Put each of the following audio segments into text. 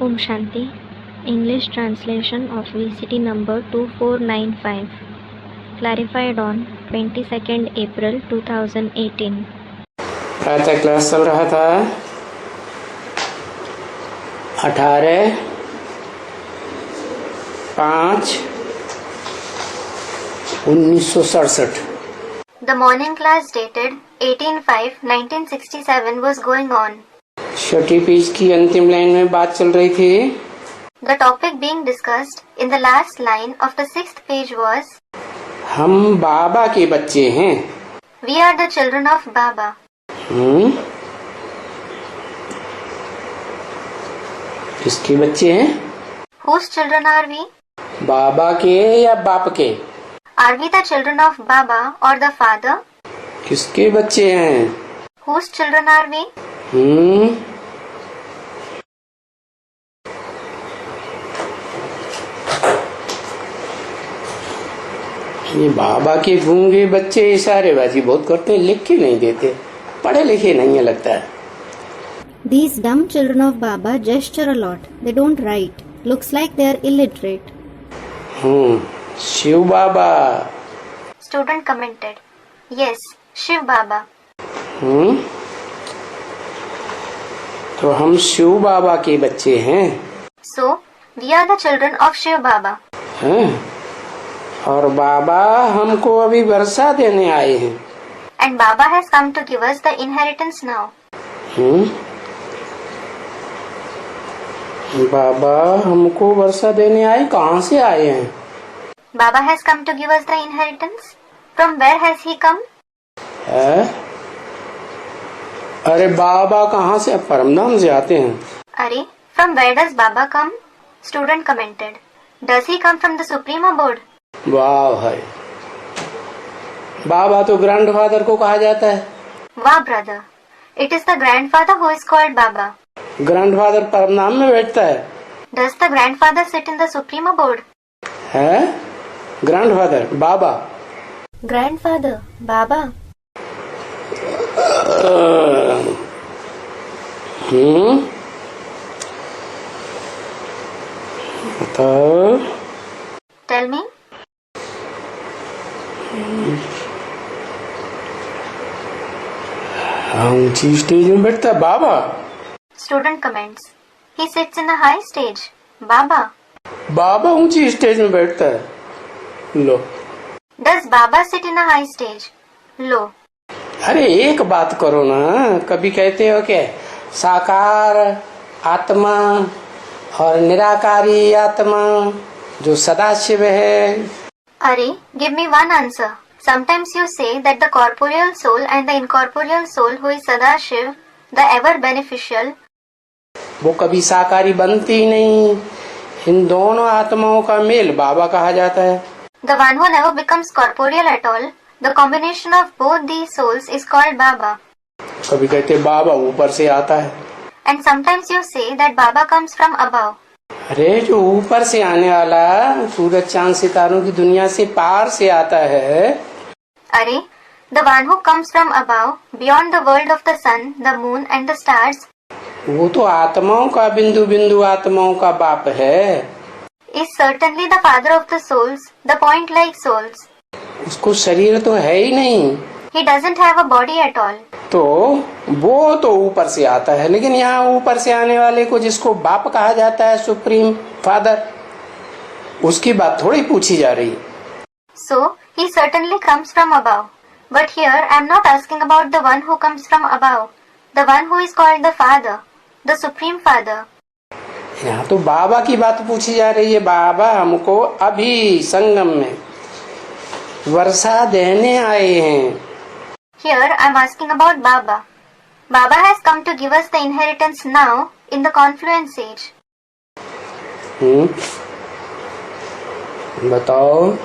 Om Shanti. English translation of VCT number 2495. Clarified on 22nd April 2018. प्रातः class चल रहा था 18/5/1967। The morning class dated 18/5/1967 was going on. Chhathi page की अंतिम line में बात चल रही थी। The topic being discussed in the last line of the 6th page was हम बाबा के बच्चे हैं। We are the children of Baba. किसके बच्चे हैं? Whose children are we? बाबा के या बाप के? Are we the children of Baba or the Father? किसके बच्चे हैं? Whose children are we? ये बाबा के गूंगे बच्चे इशारेबाजी बहुत करते हैं, लिख के नहीं देते, पढ़े लिखे नहीं है लगता है। These dumb children of Baba gesture a lot. They don't write. Looks like they are illiterate. Shiv Baba. Student commented, Yes, Shiv Baba. तो हम शिव बाबा के बच्चे हैं। So, we are the children of Shiv Baba. हैं? और बाबा हमको अभी वर्षा देने आए हैं। And Baba has come to give us the inheritance now. बाबा हमको वर्षा देने आए, कहाँ से आए हैं? Baba has come to give us the inheritance. From where has he come? है? अरे बाबा कहाँ से? परमधाम से आते हैं। Are, from where does Baba come? Student commented, Does he come from the Supreme Abode? वाह भाई, बाबा तो ग्रैंडफादर को कहा जाता है। Wow brother, it is the grandfather who is called Baba. Grandfather Paramdham में बैठता है। Does the grandfather sit in the Supreme Abode? है? ग्रैंडफादर बाबा। Grandfather, Baba. बताओ। Tell me. ऊंची स्टेज में बैठता है बाबा। Student comments, He sits in a high stage. Baba. बाबा ऊंची स्टेज में बैठता है। लो। Does Baba sit in a high stage? Lo. अरे एक बात करो ना, कभी कहते हो क्या साकार आत्मा और निराकारी आत्मा जो सदाशिव है। Are, give me one answer. Sometimes you say that the corporeal soul and the incorporeal soul who is Sadashiv, the ever beneficial, वो कभी साकारी बनती ही नहीं। इन दोनों आत्माओं का मेल बाबा कहा जाता है। the one who never becomes corporeal at all, the combination of both these souls is called Baba. कभी कहते बाबा ऊपर से आता है। And sometimes you say that Baba comes from above. अरे जो ऊपर से आने वाला सूरज चांद सितारों की दुनिया से पार से आता है। Are, the one who comes from above, beyond the world of the sun, the moon and the stars, वो तो आत्माओं का बिंदु बिंदु आत्माओं का बाप है। is certainly the father of the souls, the point-like souls. उसको शरीर तो है ही नहीं। He doesn't have a body at all. तो वो तो ऊपर से आता है, लेकिन यहाँ ऊपर से आने वाले को जिसको बाप कहा जाता है, सुप्रीम फादर, उसकी बात थोड़ी पूछी जा रही। So, he certainly comes from above. But here I am not asking about the one who comes from above, the one who is called the Father, the Supreme Father. यहाँ तो बाबा की बात पूछी जा रही है। बाबा हमको अभी संगम में वर्षा देने आए हैं। Here I am asking about Baba. Baba has come to give us the inheritance now in the confluence age. बताओ।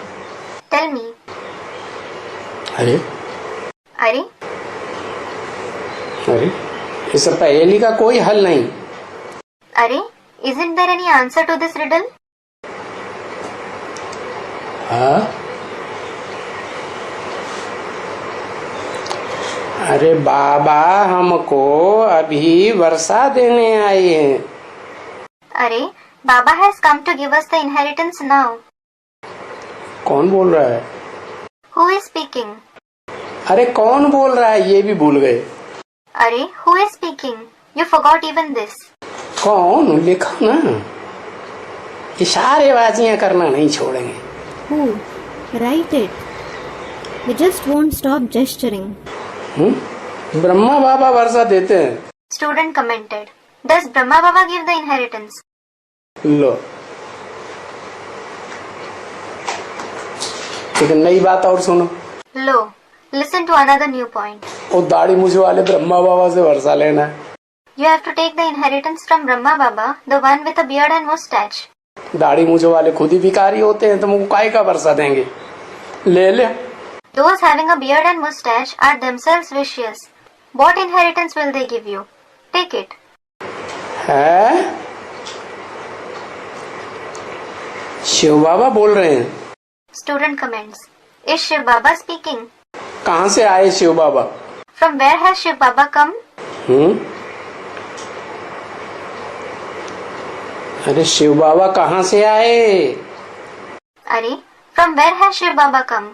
Tell me. अरे Are, अरे इस पहेली का कोई हल नहीं। Are, isn't there any answer to this riddle? हाँ? अरे बाबा हमको अभी वर्षा देने आए हैं। अरे, Baba has come to give us the inheritance now. कौन बोल रहा है? Who is speaking? अरे कौन बोल रहा है ये भी भूल गए. अरे, who is speaking? You forgot even this. कौन? लिखा ना. इशारेबाजियां करना नहीं छोड़ेंगे. Who? Write it. We just won't stop gesturing. Brahma बाबा वर्षा देते हैं. Student commented. Does Brahma Baba give the inheritance? लो, एक नई बात और सुनो. Lo, listen to another new point. वो दाढ़ी मूछ वाले ब्रह्मा बाबा से वर्षा लेना है. You have to take the inheritance from Brahma Baba, the one with a beard and mustache. दाढ़ी मूछ वाले खुद ही भिखारी होते हैं, तुमको काहे का वर्षा देंगे? ले ले. Those having a beard and mustache are themselves vicious. What inheritance will they give you? Take it. है? शिव बाबा बोल रहे हैं. Student comments. Is Shiv Baba speaking? कहाँ से आए शिव बाबा? From where has Shiv Baba come? अरे शिव बाबा कहाँ से आए? अरे, from where has Shiv Baba come?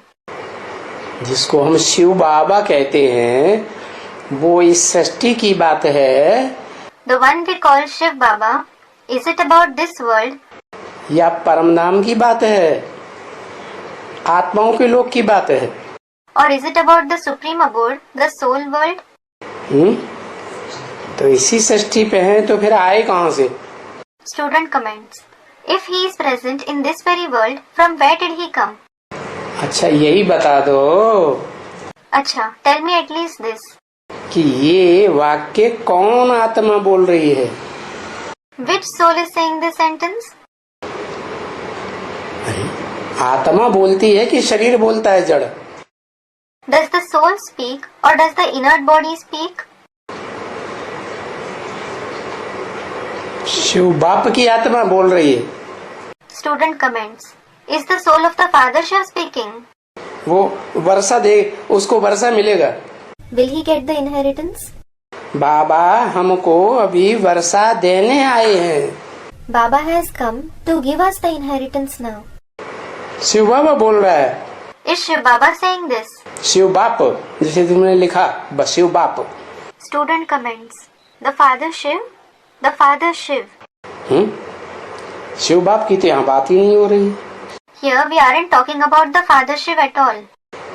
जिसको हम शिव बाबा कहते हैं वो इस सृष्टि की बात है. The one we call Shiv Baba, is it about this world? या परम धाम की बात है, आत्माओं के लोक की बात है. Or is it about the supreme abode, the soul world? तो इसी सृष्टि पे हैं तो फिर आए कहाँ से? Student comments. If he is present in this very world, from where did he come? अच्छा यही बता दो अच्छा, tell me at least this. कि ये वाक्य कौन आत्मा बोल रही है? Which soul is saying this sentence? आत्मा बोलती है कि शरीर बोलता है जड़? Does the soul speak or does the inert body speak? Shiv बाप की आत्मा बोल रही है. Student comments. Is the soul of the Father Shiv speaking? वो वर्षा दे, उसको वर्षा मिलेगा. Will he get the inheritance? बाबा हमको अभी वर्षा देने आए हैं. Baba has come to give us the inheritance now. Shiv बाबा बोल रहा है. Is Shiv Baba saying this? Shiv बाप जिसे तुमने लिखा बस शिव बाप. Student comments. The Father Shiv? The Father Shiv. Shiv बाप की तो यहाँ बात ही नहीं हो रही. Here we aren't talking about the Father Shiv at all.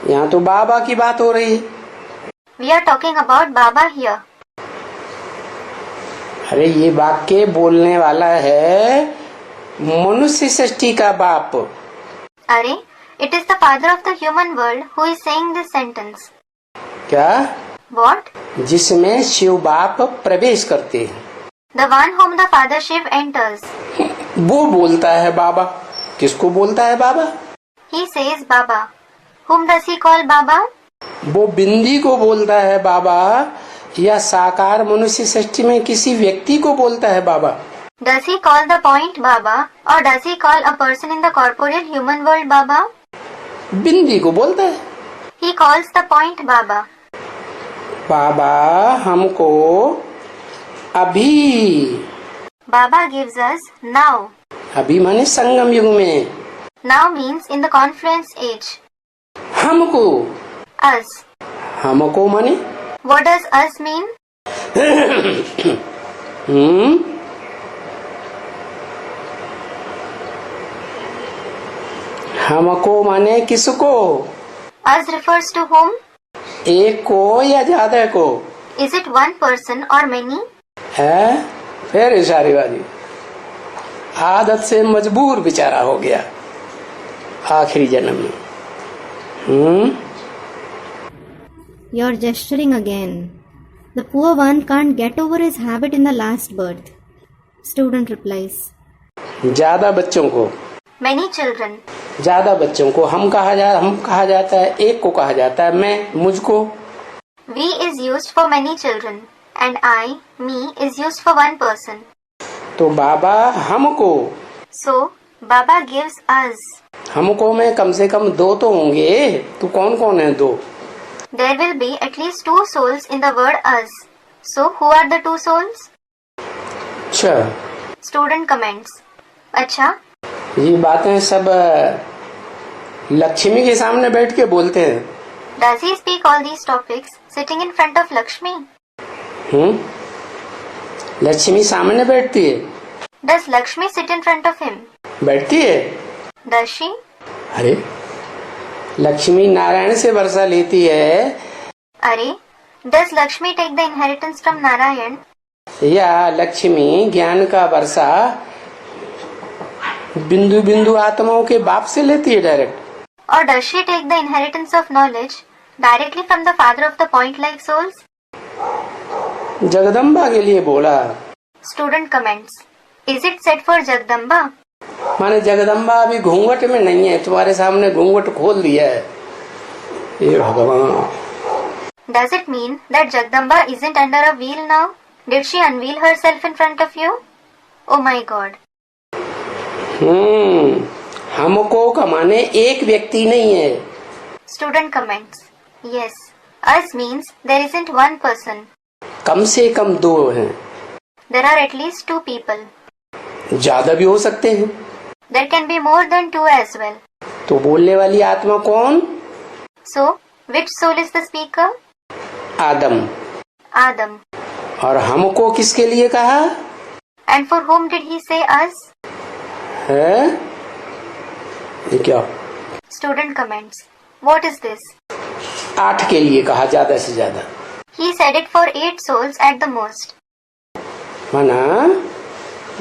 यहाँ तो बाबा की बात हो रही है. We are talking about Baba here. अरे ये वाक्य बोलने वाला है मनुष्य सृष्टि का बाप. अरे, it is the Father of the human world who is saying this sentence. क्या? What? जिसमें शिव बाप प्रवेश करते हैं. The one whom the Father Shiv enters. वो बोलता है बाबा. किसको बोलता है बाबा? He says Baba. Whom does he call Baba? वो बिंदी को बोलता है बाबा या साकार मनुष्य सृष्टि में किसी व्यक्ति को बोलता है बाबा? Does he call the point Baba or does he call a person in the corporeal human world Baba? बिंदी को बोलता है. He calls the point Baba. बाबा हमको अभी. Baba gives us now. अभी माने संगम युग में. Now means in the confluence age. हमको. Us. हमको माने? What does us mean? हमको माने किसको? Us refers to whom? एक को या ज्यादा को? Is it one person or many? है? फिर इशारेबाजी. आदत से मजबूर बेचारा हो गया आखिरी जन्म में. You're gesturing again. The poor one can't get over his habit in the last birth. Student replies. ज्यादा बच्चों को. Many children. ज्यादा बच्चों को हम कहा जाता है, एक को कहा जाता है मैं, मुझको. We is used for many children and I, me is used for one person. तो बाबा हमको. So Baba gives us. हमको में कम से कम दो तो होंगे. तो कौन कौन है दो? There will be at least two souls in the word us. So who are the two souls? अच्छा Student comments. अच्छा, ये बातें सब लक्ष्मी के सामने बैठ के बोलते हैं। does he speak all these topics sitting in front of Lakshmi? Lakshmi सामने बैठती है? Does Lakshmi sit in front of him? बैठती है? Does she? अरे लक्ष्मी नारायण से वर्षा लेती है, अरे, does Lakshmi take the inheritance from Narayan? या लक्ष्मी ज्ञान का वर्षा बिंदु बिंदु आत्माओं के बाप से लेती है direct? Or does she take the inheritance of knowledge directly from the father of the point-like souls? Jagdamba के लिए बोला। Student comments. Is it said for Jagdamba? माने जगदम्बा अभी घूंघट में नहीं है, तुम्हारे सामने घूंघट खोल दिया है। ये भगवान। Does it mean that Jagdamba isn't under a veil now? Did she unveil herself in front of you? Oh my God. हमको का माने एक व्यक्ति नहीं है। Student comments. Yes. Us means there isn't one person. कम से कम दो हैं। There are at least two people. ज्यादा भी हो सकते हैं। There can be more than two as well. तो बोलने वाली आत्मा कौन? So, which soul is the speaker? Adam. Adam. और हमको किसके लिए कहा? And for whom did he say us? है? ये क्या? Student comments. What is this? 8 के लिए कहा ज्यादा से ज्यादा। He said it for 8 souls at the most. माना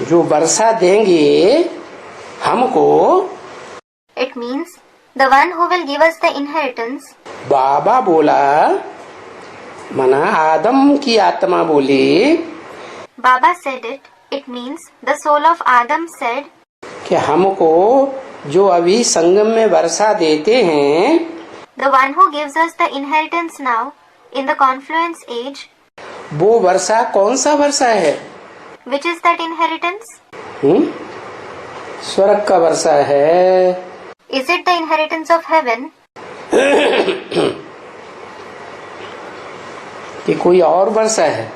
जो वर्षा देंगे हमको, It means the one who will give us the inheritance. बाबा बोला, माना आदम की आत्मा बोली, Baba said it. It means the soul of Adam said कि हमको जो अभी संगम में वर्षा देते हैं, the one who gives us the inheritance now in the confluence age. वो वर्षा कौन सा वर्षा है? Which is that inheritance? स्वर्ग का वर्षा है। Is it the inheritance of heaven? कि कोई और वर्षा है?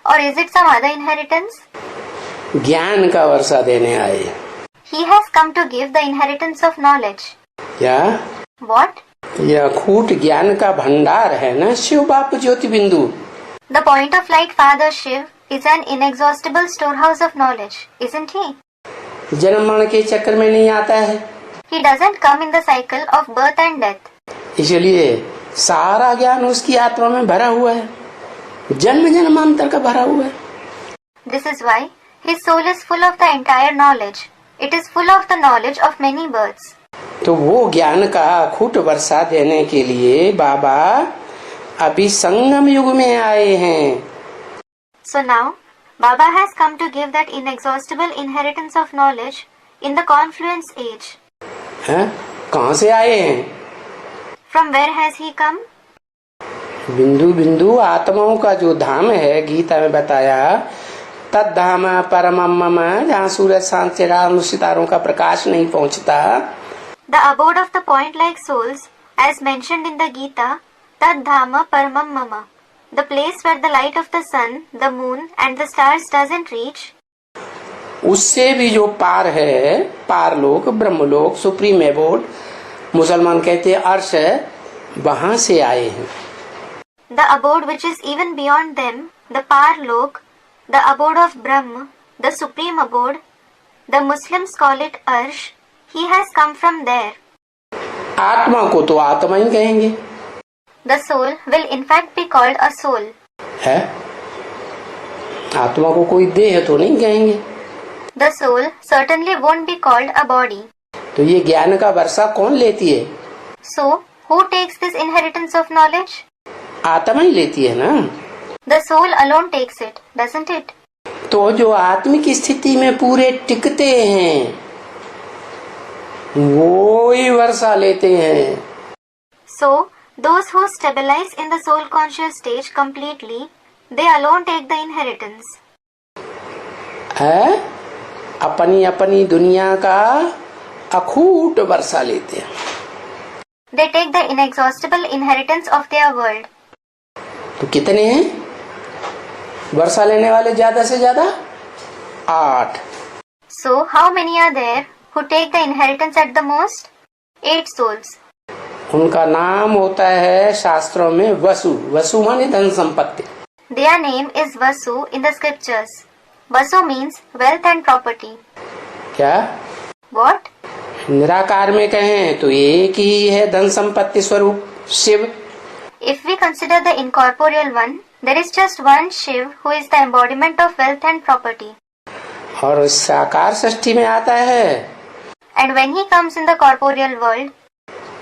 Or is it some other inheritance? ज्ञान का वर्षा देने आए। He has come to give the inheritance of knowledge. क्या? What? यह अखूट ज्ञान का भंडार है ना शिव बाप ज्योति बिंदु। The point of light Father Shiv is an inexhaustible storehouse of knowledge, isn't he? जन्म मरण के चक्कर में नहीं आता है, He doesn't come in the cycle of birth and death. इसलिए सारा ज्ञान उसकी आत्मा में भरा हुआ है, जन्म जन्मांतर का भरा हुआ है। This is why his soul is full of the entire knowledge. It is full of the knowledge of many births. तो वो ज्ञान का अखूट वर्षा देने के लिए बाबा अभी संगम युग में आए हैं। So now, Baba has come to give that inexhaustible inheritance of knowledge in the confluence age. हैं? कहाँ से आए हैं? From where has he come? बिंदु बिंदु आत्माओं का जो धाम है, गीता में बताया, तद धाम परमम मम, जहाँ सूरज चांद चिराग सितारों का प्रकाश नहीं पहुँचता। The abode of the point-like souls, as mentioned in the Gita, Tad Dhama Paramam Mama, the place where the light of the sun, the moon, and the stars doesn't reach. उससे भी जो पार है, पारलोक, ब्रह्मलोक, सुप्रीम एबोर्ड, मुसलमान कहते हैं अर्श, वहाँ से आए हैं। The abode which is even beyond them, the Parlok, the abode of Brahma, the supreme abode, the Muslims call it Arsh. He has come from there. आत्मा को तो आत्मा ही कहेंगे। The soul will in fact be called a soul. है? आत्मा को कोई देह तो नहीं कहेंगे। The soul certainly won't be called a body. तो ये ज्ञान का वर्षा कौन लेती है? So, who takes this inheritance of knowledge? आत्मा ही लेती है ना। The soul alone takes it, doesn't it? तो जो आत्मिक स्थिति में पूरे टिकते हैं, वो ही वर्षा लेते हैं। So, those who stabilize in the soul conscious stage completely, they alone take the inheritance. है? अपनी अपनी दुनिया का अखूट वर्षा लेते हैं। They take the inexhaustible inheritance of their world. तो कितने हैं वर्षा लेने वाले? ज्यादा से ज्यादा 8। So, how many are there who take the inheritance at the most? 8 souls. उनका नाम होता है शास्त्रों में वसु। वसु माने धन संपत्ति। Their name is Vasu in the scriptures. Vasu means wealth and property. क्या? What? निराकार में कहें तो एक ही है धन संपत्ति स्वरूप Shiv. If we consider the incorporeal one, there is just one Shiv who is the embodiment of wealth and property. और साकार सृष्टि में आता है And when he comes in the corporeal world,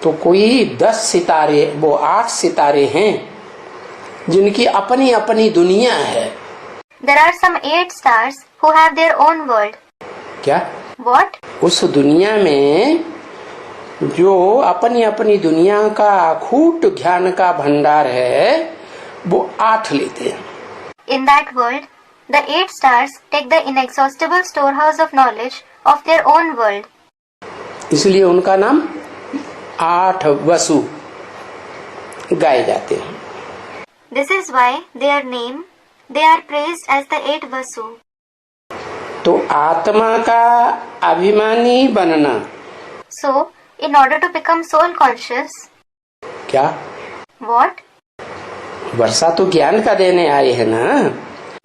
तो कोई 10 सितारे, वो 8 सितारे हैं जिनकी अपनी अपनी दुनिया है। there are some 8 stars who have their own world. क्या? What? उस दुनिया में जो अपनी अपनी दुनिया का अखूट ज्ञान का भंडार है वो 8 लेते हैं। In that world, the 8 stars take the inexhaustible storehouse of knowledge of their own world. इसलिए उनका नाम 8 वसु गाए जाते हैं। This is why they are praised as the 8 Vasu. तो आत्मा का अभिमानी बनना। So, in order to become soul conscious, क्या? what? वर्षा तो ज्ञान का देने आए है ना।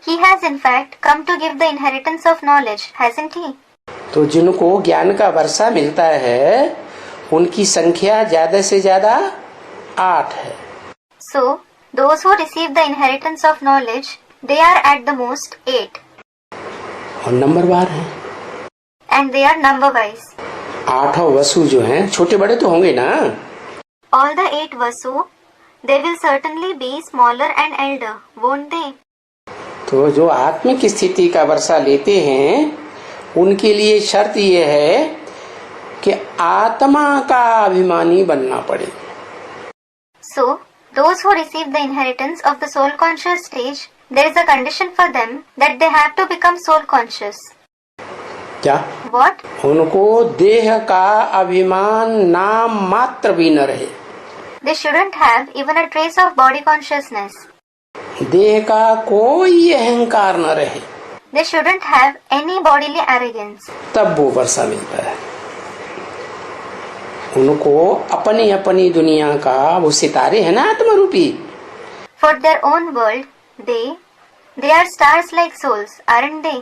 He has in fact come to give the inheritance of knowledge, hasn't he? तो जिनको ज्ञान का वर्षा मिलता है उनकी संख्या ज्यादा से ज्यादा 8 है। So, those who receive the inheritance of knowledge, they are at the most 8. और नंबरवार है। And they are number wise. 8 वसु जो हैं छोटे बड़े तो होंगे ना। All the 8 Vasu, they will certainly be smaller and elder, won't they? तो जो आत्मिक स्थिति का वर्षा लेते हैं उनके लिए शर्त ये है कि आत्मा का अभिमानी बनना पड़े। So, those who receive the inheritance of the soul conscious stage, there is a condition for them that they have to become soul conscious. क्या? What? उनको देह का अभिमान नाम मात्र भी न रहे। They shouldn't have even a trace of body consciousness. देह का कोई अहंकार न रहे। They shouldn't have any bodily arrogance. तब वो वर्षा मिलता है। उनको अपनी अपनी दुनिया का वो सितारे है ना आत्मा रूपी। For their own world, they are stars like souls, aren't they?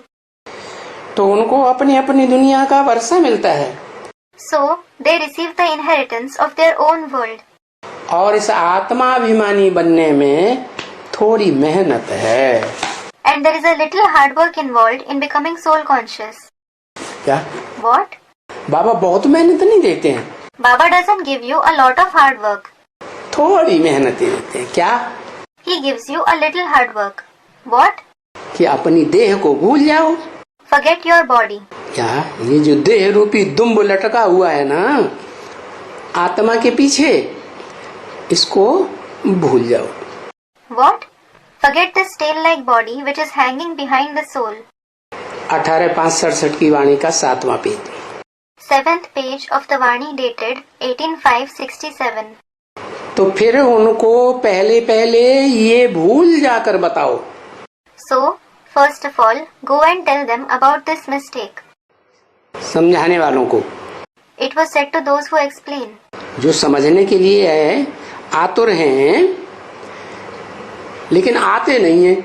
तो उनको अपनी अपनी दुनिया का वर्षा मिलता है। So, they receive the inheritance of their own world. और इस आत्माभिमानी बनने में थोड़ी मेहनत है। And there is a little hard work involved in becoming soul conscious. क्या? What? बाबा बहुत मेहनत नहीं देते हैं। Baba doesn't give you a lot of hard work. थोड़ी मेहनत देते हैं। क्या? He gives you a little hard work. What? कि अपनी देह को भूल जाओ। Forget your body. क्या? ये जो देह रूपी दुम्ब लटका हुआ है ना आत्मा के पीछे, इसको भूल जाओ। What? Forget this tail-like body which is hanging behind the soul. 18/5/67 की वाणी का 7वां page. 7th page of the Vani dated 18/5/67. तो फिर उनको पहले पहले ये भूल जाकर बताओ। So, first of all, go and tell them about this mistake. समझाने वालों को। It was said to those who explain. जो समझने के लिए है आतुर हैं लेकिन आते नहीं हैं।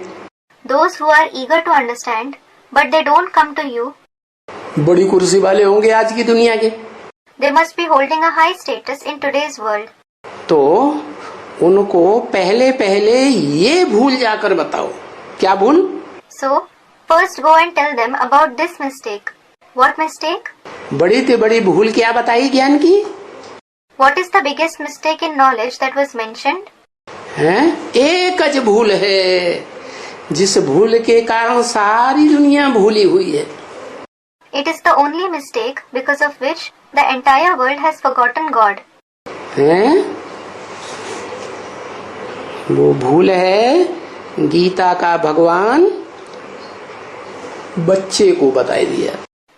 Those who are eager to understand, but they don't come to you. बड़ी कुर्सी वाले होंगे आज की दुनिया के। They must be holding a high status in today's world. तो उनको पहले पहले ये भूल जाकर बताओ। क्या भूल? So, first go and tell them about this mistake. What mistake? बड़ी से बड़ी भूल क्या बताई ज्ञान की? What is the biggest mistake in knowledge that was mentioned? हैं? एक ज भूल है जिस भूल के कारण सारी दुनिया भूली हुई है। It is the only mistake because of which the entire world has forgotten God. हैं? वो भूल है गीता का भगवान बच्चे को बताई दिया।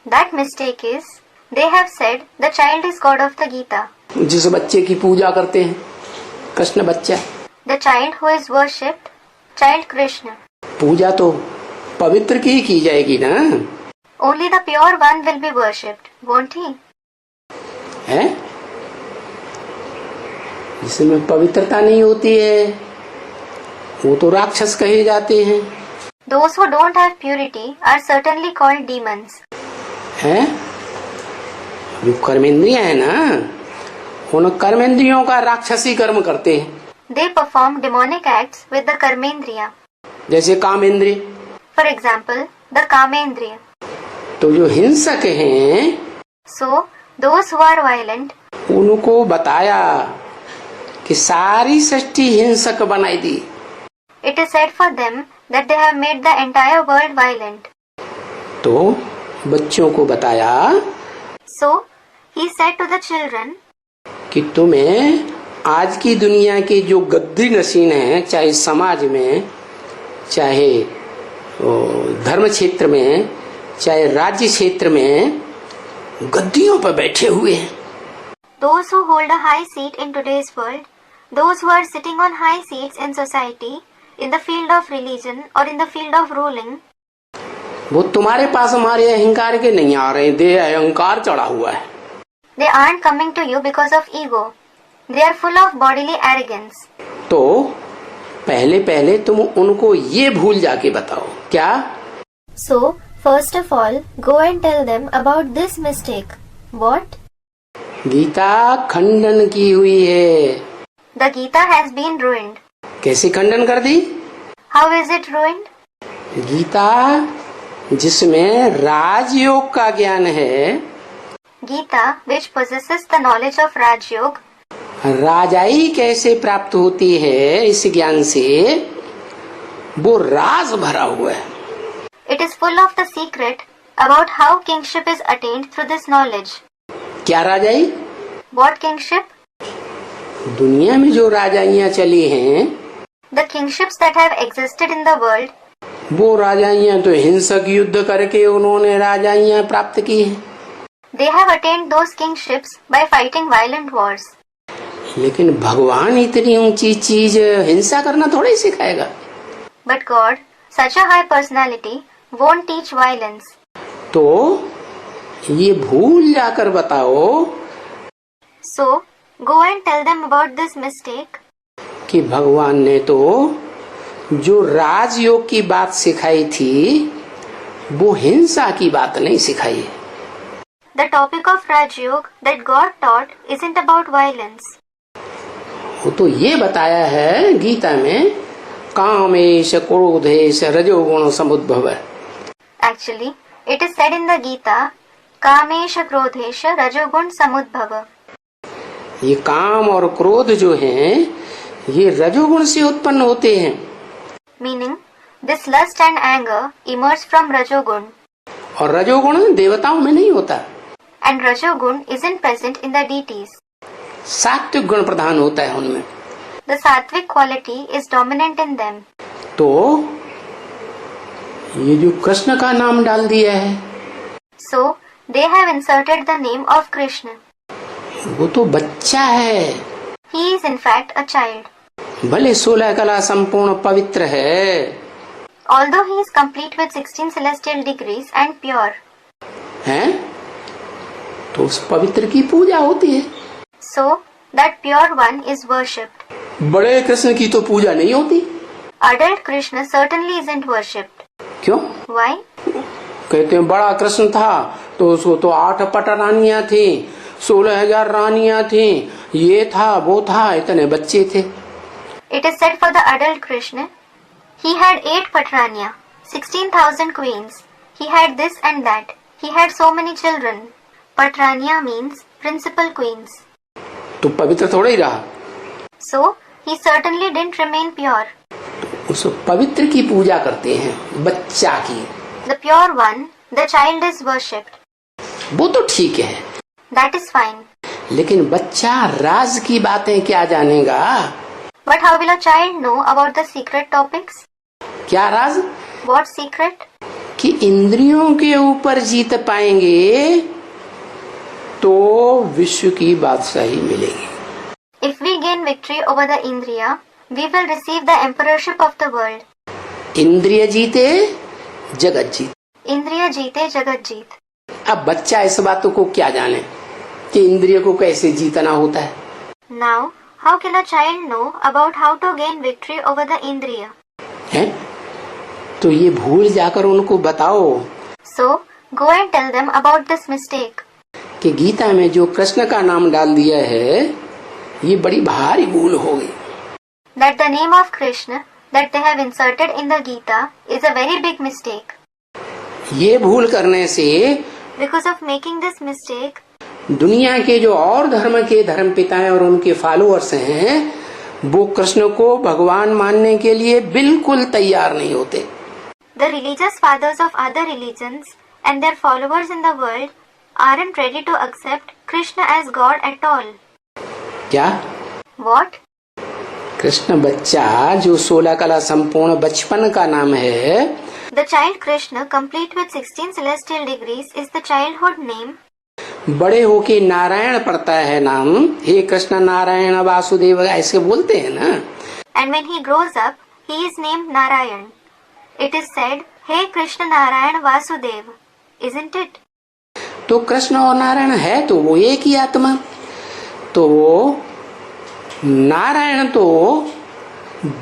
That mistake is, they have said the child is God of the Gita. जिस बच्चे की पूजा करते हैं कृष्ण बच्चा। The child who is worshipped, child Krishna. पूजा तो पवित्र की जाएगी ना। only the pure one will be worshipped, won't he? है जिसमें पवित्रता नहीं होती है वो तो राक्षस कहे जाते हैं। Those who don't have purity are certainly called demons. है जो कर्मेंद्रियां है ना उन कर्मेंद्रियों का राक्षसी कर्म करते हैं। They perform demonic acts with the karmendriya. जैसे कामेंद्रिय। For example, the kamendriya. तो जो हिंसक हैं So, those who are violent, उनको बताया कि सारी सृष्टि हिंसक बनाई दी। it is said for them that they have made the entire world violent. तो बच्चों को बताया So, he said to the children, कि तुम्हें आज की दुनिया के जो गद्दी नशीन है, चाहे समाज में, चाहे धर्म क्षेत्र में, चाहे राज्य क्षेत्र में, गद्दियों पर बैठे हुए हैं। those who hold a high seat in today's world, those who are sitting on high seats in society, in the field of religion or in the field of ruling, वो तुम्हारे पास हमारे अहंकार के नहीं आ रहे, दे अहंकार चढ़ा हुआ है। they aren't coming to you because of ego. They are full of bodily arrogance. तो पहले तुम उनको ये भूल जाके बताओ क्या? So, first of all, go and tell them about this mistake. What? Gita खंडन की हुई है। The Gita has been ruined. कैसे खंडन कर दी? How is it ruined? Gita जिसमें राजयोग का ज्ञान है, Gita, which possesses the knowledge of Raj Yoga, राजाई कैसे प्राप्त होती है इस ज्ञान से, वो राज भरा हुआ है। it is full of the secret about how kingship is attained through this knowledge. क्या राजाई? What kingship? दुनिया में जो राजाइयाँ चली हैं, The kingships that have existed in the world, वो राजाइयाँ तो हिंसक युद्ध करके उन्होंने राजाइयाँ प्राप्त की है। they have attained those kingships by fighting violent wars. लेकिन भगवान इतनी ऊंची चीज हिंसा करना थोड़ा ही सिखाएगा। But God, such a high personality, won't teach violence. तो ये भूल जाकर बताओ So, go and tell them about this mistake. कि भगवान ने तो जो राजयोग की बात सिखाई थी वो हिंसा की बात नहीं सिखाई है। The topic of Raj Yoga that God taught isn't about violence. वो तो ये बताया है गीता में, कामेश क्रोधेश रजोगुण समुद्भव। Actually, it is said in the Gita, Kamesha Krodhesha Rajogun Samudbhava. ये काम और क्रोध जो हैं ये रजोगुण से उत्पन्न होते हैं। Meaning, this lust and anger emerge from Rajogun, और रजोगुण देवताओं में नहीं होता, and Rajogun isn't present in the deities. सात्विक गुण प्रधान होता है उनमें। The sattvic quality is dominant in them. तो ये जो कृष्ण का नाम डाल दिया है, So, they have inserted the name of Krishna. वो तो बच्चा है, He is in fact a child. भले 16 कला संपूर्ण पवित्र है, Although he is complete with 16 celestial degrees and pure. हैं? तो उस पवित्र की पूजा होती है। So, that pure one is worshipped. बड़े कृष्ण की तो पूजा नहीं होती। Adult Krishna certainly isn't worshipped. क्यों? Why? कहते हैं बड़ा कृष्ण था तो उसको तो 8 पट रानियां थी, 16,000 रानियां थी, ये था वो था, इतने बच्चे थे। It is said for the adult Krishna, he had 8 Patranya, 16,000 queens. He had this and that. He had so many children. Patranya means principal queens. तो पवित्र थोड़ा ही रहा। So, he certainly didn't remain pure. उस पवित्र की पूजा करते हैं, बच्चा की। The pure one, the child is worshipped. वो तो ठीक है, That is fine. लेकिन बच्चा राज की बातें क्या जानेगा? But how will a child know about the secret topics? क्या राज? What secret? कि इंद्रियों के ऊपर जीत पाएंगे तो विश्व की बादशाही मिलेगी। If we gain victory over the Indriya, we will receive the emperorship of the world. इंद्रिय जीते जगत जीत। इंद्रिय जीते जगत जीत. अब बच्चा इस बातों को क्या जाने कि इंद्रिय को कैसे जीतना होता है. Now, how can a child know about how to gain victory over the indriya? है? तो ये भूल जाकर उनको बताओ So, go and tell them about this mistake. कि गीता में जो कृष्ण का नाम डाल दिया है ये बड़ी भारी भूल हो गई. That the name of Krishna that they have inserted in the Gita is a very big mistake. ये भूल करने से Because of making this mistake, दुनिया के जो और धर्म के धर्म पिताएं और उनके फॉलोअर्स हैं वो कृष्ण को भगवान मानने के लिए बिल्कुल तैयार नहीं होते. the religious fathers of other religions and their followers in the world aren't ready to accept Krishna as God at all. क्या? What? कृष्ण बच्चा जो 16 कला संपूर्ण बचपन का नाम है. The child Krishna, complete with 16 celestial degrees, is the childhood name. बड़े होके नारायण पढ़ता है नाम. हे कृष्ण नारायण वासुदेव ऐसे बोलते हैं ना. And when he grows up, he is named Narayan. It is said, Hey Krishna Narayan Vasudev, isn't it? तो कृष्ण और नारायण है तो वो एक ही आत्मा. तो वो नारायण तो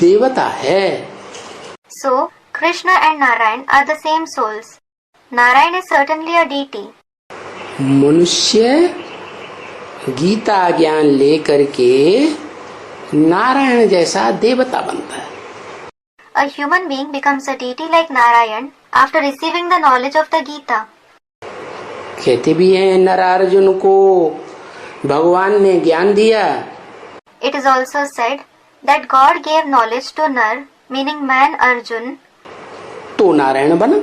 देवता है. So, Krishna and Narayan are the same souls. Narayan is certainly a deity. मनुष्य गीता ज्ञान लेकर के नारायण जैसा देवता बनता है. A human being becomes a deity like Narayan after receiving the knowledge of the Gita. कहते भी हैं नरार्जुन को भगवान ने ज्ञान दिया. It is also said that God gave knowledge to Nar, meaning man Arjun. तो नारायण बना.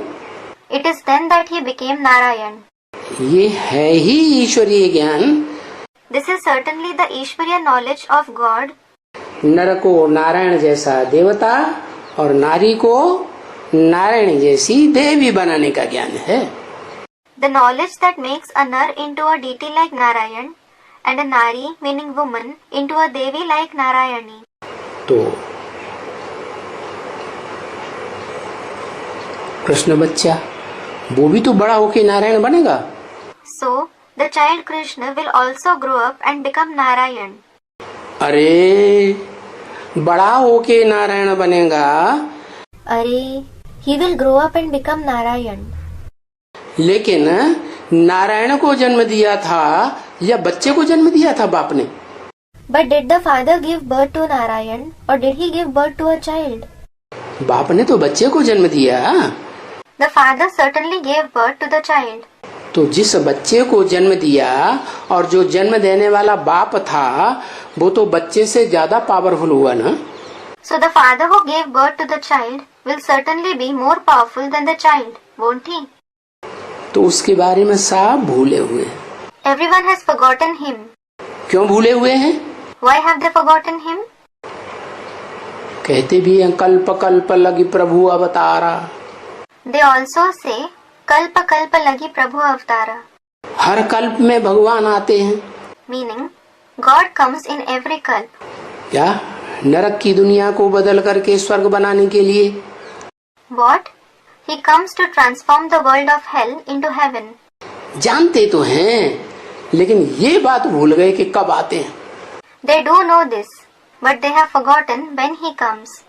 It is then that he became Narayan. ये है ही ईश्वरीय ज्ञान. This is certainly the Ishvariya knowledge of God. नर को नारायण जैसा देवता और नारी को नारायण जैसी देवी बनाने का ज्ञान है. The knowledge that makes a Nar into a deity like Narayan and a Nari, meaning woman, into a Devi like Narayani. तो कृष्ण बच्चा वो भी तो बड़ा होके नारायण बनेगा. So, the child Krishna will also grow up and become Narayan. अरे बड़ा होके नारायण बनेगा. Arey, he will grow up and become Narayan. लेकिन नारायण को जन्म दिया था या बच्चे को जन्म दिया था बाप ने. But did the father give birth to Narayan or did he give birth to a child? बाप ने तो बच्चे को जन्म दिया. The father certainly gave birth to the child. तो जिस बच्चे को जन्म दिया और जो जन्म देने वाला बाप था वो तो बच्चे से ज्यादा पावरफुल हुआ ना. So the father who gave birth to the child will certainly be more powerful than the child, won't he? तो उसके बारे में सब भूले हुए हैं. Everyone has forgotten him. क्यों भूले हुए हैं? Why have they forgotten him? कहते भी हैं कल्प कल्प लगी प्रभु अवतारा. They also say, Kalpa Kalpa Lagi Prabhu Avatara. हर कल्प में भगवान आते हैं. Meaning, God comes in every kalp. क्या नरक की दुनिया को बदल करके स्वर्ग बनाने के लिए. What? He comes to transform the world of hell into heaven. जानते तो हैं लेकिन ये बात भूल गए कि कब आते हैं. They do know this, but they have forgotten when he comes.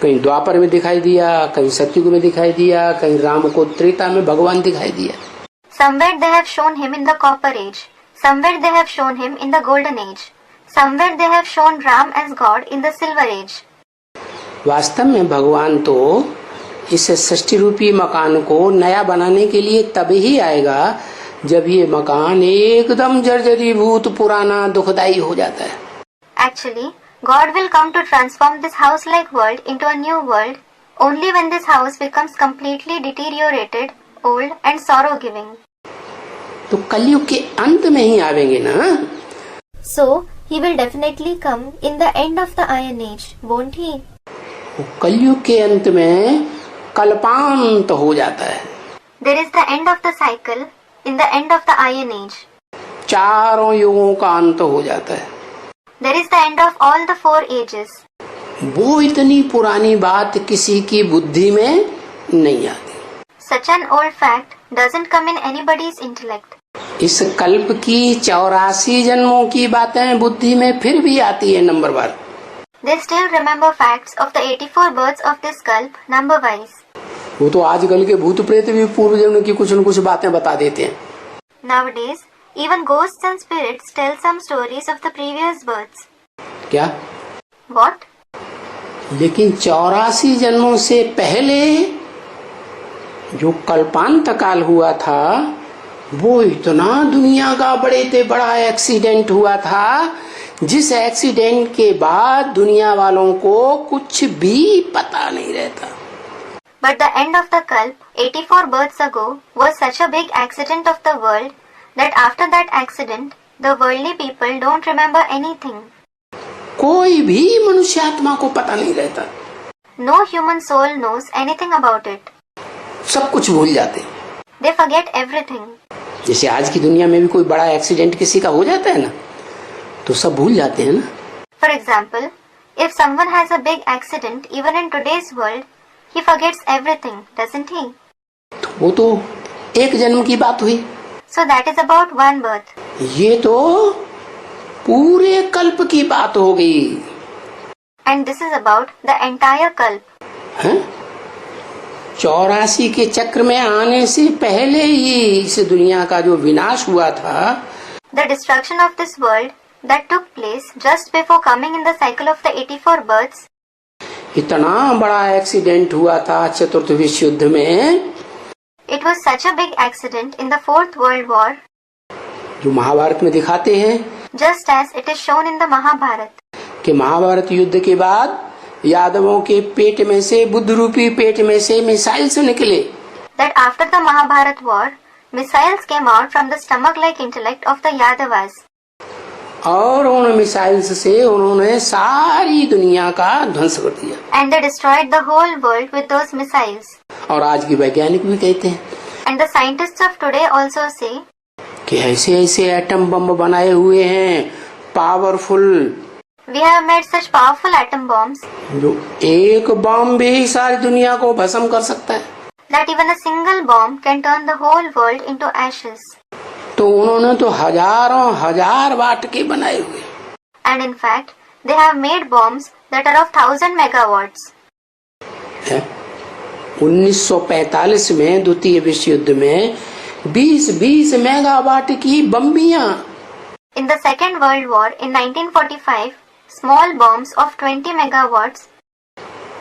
कहीं द्वापर में दिखाई दिया, कहीं सतयुग में दिखाई दिया, कहीं राम को त्रेता में भगवान दिखाई दिया. Somewhere they have shown him in the copper age. Somewhere they have shown him in the golden age. Somewhere they have shown Ram as God in the silver age. वास्तव में भगवान तो इस सृष्टि रूपी मकान को नया बनाने के लिए तब ही आएगा जब ये मकान एकदम जर्जरीभूत पुराना दुखदाई हो जाता है. Actually, God will come to transform this house-like world into a new world only when this house becomes completely deteriorated, old and sorrow-giving. तो कलयुग के अंत में ही आवेंगे ना. So, he will definitely come in the end of the Iron Age, won't he? कलयुग के अंत में कल्पांत हो जाता है. There is the end of the cycle in the end of the Iron Age. चारों युगों का अंत हो जाता है. There is the end of all the 4 ages. वो इतनी पुरानी बात किसी की बुद्धि में नहीं आती. Such an old fact doesn't come in anybody's intellect. इस कल्प की 84 जन्मों की बातें बुद्धि में फिर भी आती है number war. They still remember facts of the 84 births of this kalp number wise. वो तो आजकल के भूत प्रेत भी पूर्व जन्म की कुछ न कुछ बातें बता देते हैं. Nowadays, even ghosts and spirits tell some stories of the previous births. क्या? What? लेकिन 84 जन्मों से पहले जो कल्पांत काल हुआ था वो इतना दुनिया का बड़े से बड़ा एक्सीडेंट हुआ था जिस एक्सीडेंट के बाद दुनिया वालों को कुछ भी पता नहीं रहता. But the end of the kalp, 84 births ago, was such a big accident of the world that after that accident, the worldly people don't remember anything. कोई भी मनुष्यात्मा को पता नहीं रहता. No human soul knows anything about it. सब कुछ भूल जाते. They forget everything. जैसे आज की दुनिया में भी कोई बड़ा एक्सीडेंट किसी का हो जाता है ना तो सब भूल जाते हैं ना. For example, if someone has a big accident even in today's world, he forgets everything, doesn't he? तो वो तो एक जन्म की बात हुई. So that is about one birth. ये तो पूरे कल्प की बात हो गई. And this is about the entire kalp. हैं? 84 के चक्र में आने से पहले ही इस दुनिया का जो विनाश हुआ था, The destruction of this world that took place just before coming in the cycle of the 84 births, इतना बड़ा एक्सीडेंट हुआ था चतुर्थ विश्व युद्ध में. it was such a big accident in the Fourth World War, जो महाभारत में दिखाते हैं just as it is shown in the Mahabharata. कि महाभारत युद्ध के बाद यादवों के पेट में से बुद्ध रूपी पेट में से मिसाइल्स निकले. That after the Mahabharata war, missiles came out from the stomach-like intellect of the Yadavas. और उन मिसाइल्स से उन्होंने सारी दुनिया का ध्वंस कर दिया. And they destroyed the whole world with those missiles. और आज की वैज्ञानिक भी कहते हैं And the scientists of today also say कि ऐसे ऐसे एटम बम बनाए हुए हैं powerful, we have made such powerful atom bombs जो एक बम भी सारी दुनिया को भस्म कर सकता है. that even a single bomb can turn the whole world into ashes. तो उन्होंने तो हजारों हजार वाट के बनाए हुए. And in fact, they have made bombs that are of 1000 megawatts. 1945 में द्वितीय विश्व युद्ध में 20 मेगावाट की बम्बियां. In the Second World War in 1945, small bombs of 20 megawatts,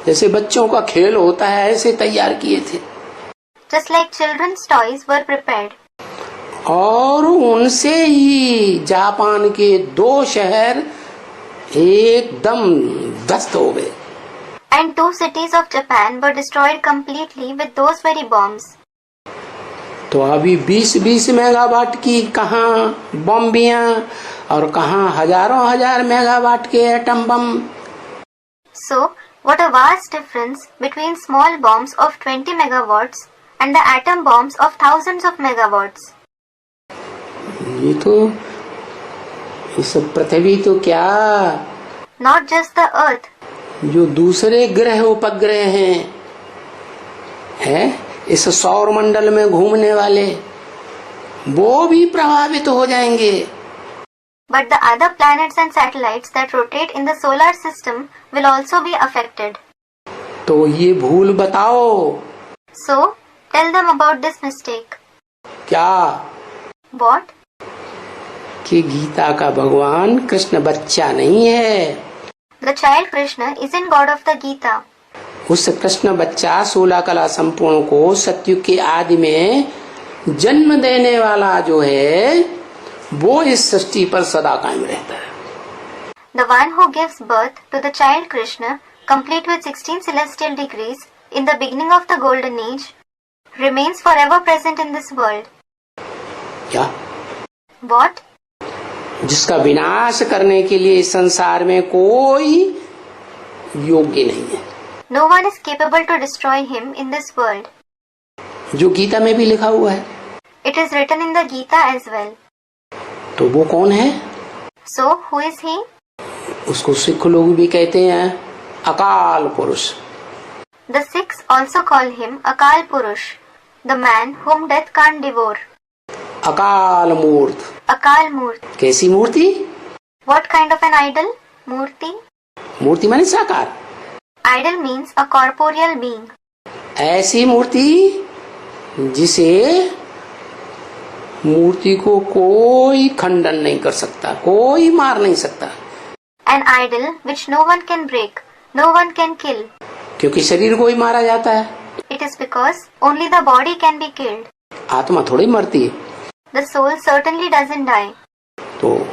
जैसे बच्चों का खेल होता है ऐसे तैयार किए थे. just like children's toys, were prepared. और उनसे ही जापान के 2 शहर एकदम ध्वस्त हो गए. And 2 cities of Japan were destroyed completely with those very bombs. तो अभी 20 मेगावाट की कहाँ बम्बियां और कहाँ हजारों हजार मेगावाट के atom bomb. So, what a vast difference between small bombs of 20 megawatts and the atom bombs of thousands of megawatts. ये तो इस पृथ्वी तो क्या, Not just the earth, जो दूसरे ग्रह उपग्रह हैं इस सौर मंडल में घूमने वाले वो भी प्रभावित हो जाएंगे. but the other planets and satellites that rotate in the solar system will also be affected. तो ये भूल बताओ. So, tell them about this mistake. क्या? What? कि गीता का भगवान कृष्ण बच्चा नहीं है. The child Krishna isn't God of the Gita. उस कृष्ण बच्चा 16 कला संपूर्ण को सतयुग के आदि में जन्म देने वाला जो है वो इस सृष्टि पर सदा कायम रहता है. The one who gives birth to the child Krishna, complete with 16 celestial degrees, in the beginning of the golden age, remains forever present in this world. क्या? What? जिसका विनाश करने के लिए इस संसार में कोई योग्य नहीं है. No one is capable to destroy him in this world. जो गीता में भी लिखा हुआ है. It is written in the Gita as well. तो वो कौन है? So, who is he? उसको सिख लोग भी कहते हैं अकाल पुरुष. The Sikhs also call him Akal Purush, The man whom death can't devour. अकाल मूर्त। Akal Murt. कैसी मूर्ति? What kind of an idol? Murti. मूर्ति माने साकार। Idol means a corporeal being. ऐसी मूर्ति जिसे मूर्ति को कोई खंडन नहीं कर सकता, कोई मार नहीं सकता। An idol which no one can break, no one can kill. क्योंकि शरीर को ही मारा जाता है। It is because only the body can be killed. आत्मा थोड़ी मरती है। The soul certainly doesn't die. तो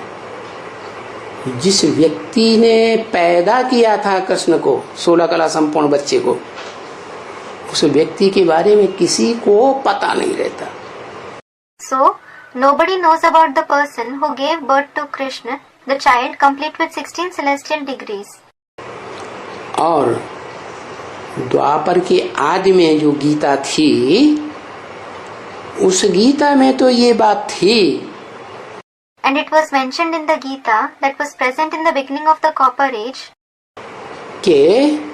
जिस व्यक्ति ने पैदा किया था कृष्ण को, 16 कला संपूर्ण बच्चे को, उस व्यक्ति के बारे में किसी को पता नहीं रहता। So, nobody knows about the person who gave birth to Krishna, the child complete with 16 celestial degrees. और द्वापर के आदि में जो गीता थी, उस गीता में तो ये बात थी। And it was mentioned in the Gita that was present in the beginning of the Copper Age कि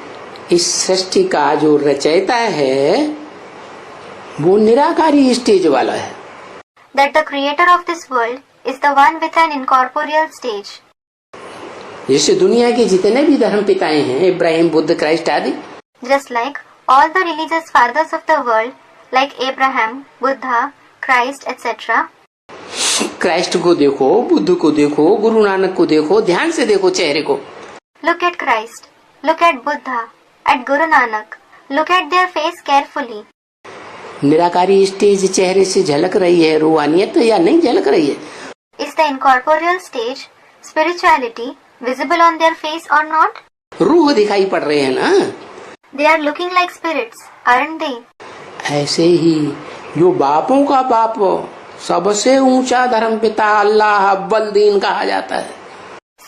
इस सृष्टि का जो रचयिता है वो निराकारी स्टेज वाला है। that the creator of this world is the one with an incorporeal stage. जैसे दुनिया के जितने भी धर्म पिताएं हैं, इब्राहिम, बुद्ध, क्राइस्ट आदि, Just like all the religious fathers of the world, like Abraham, Buddha, Christ, etc. Christ को देखो, बुद्ध को देखो, गुरु नानक को देखो, ध्यान से देखो चेहरे को। Look at Christ, look at Buddha, at Guru Nanak, look at their face carefully. निराकारी स्टेज चेहरे से झलक रही है रूहानियत या नहीं झलक रही है? Is the incorporeal stage, spirituality, visible on their face or not? रूह दिखाई पड़ रहे हैं ना। They are looking like spirits, aren't they? ऐसे ही जो बापों का बाप, सबसे ऊंचा धर्म पिता अल्लाह अव्वल दीन कहा जाता है।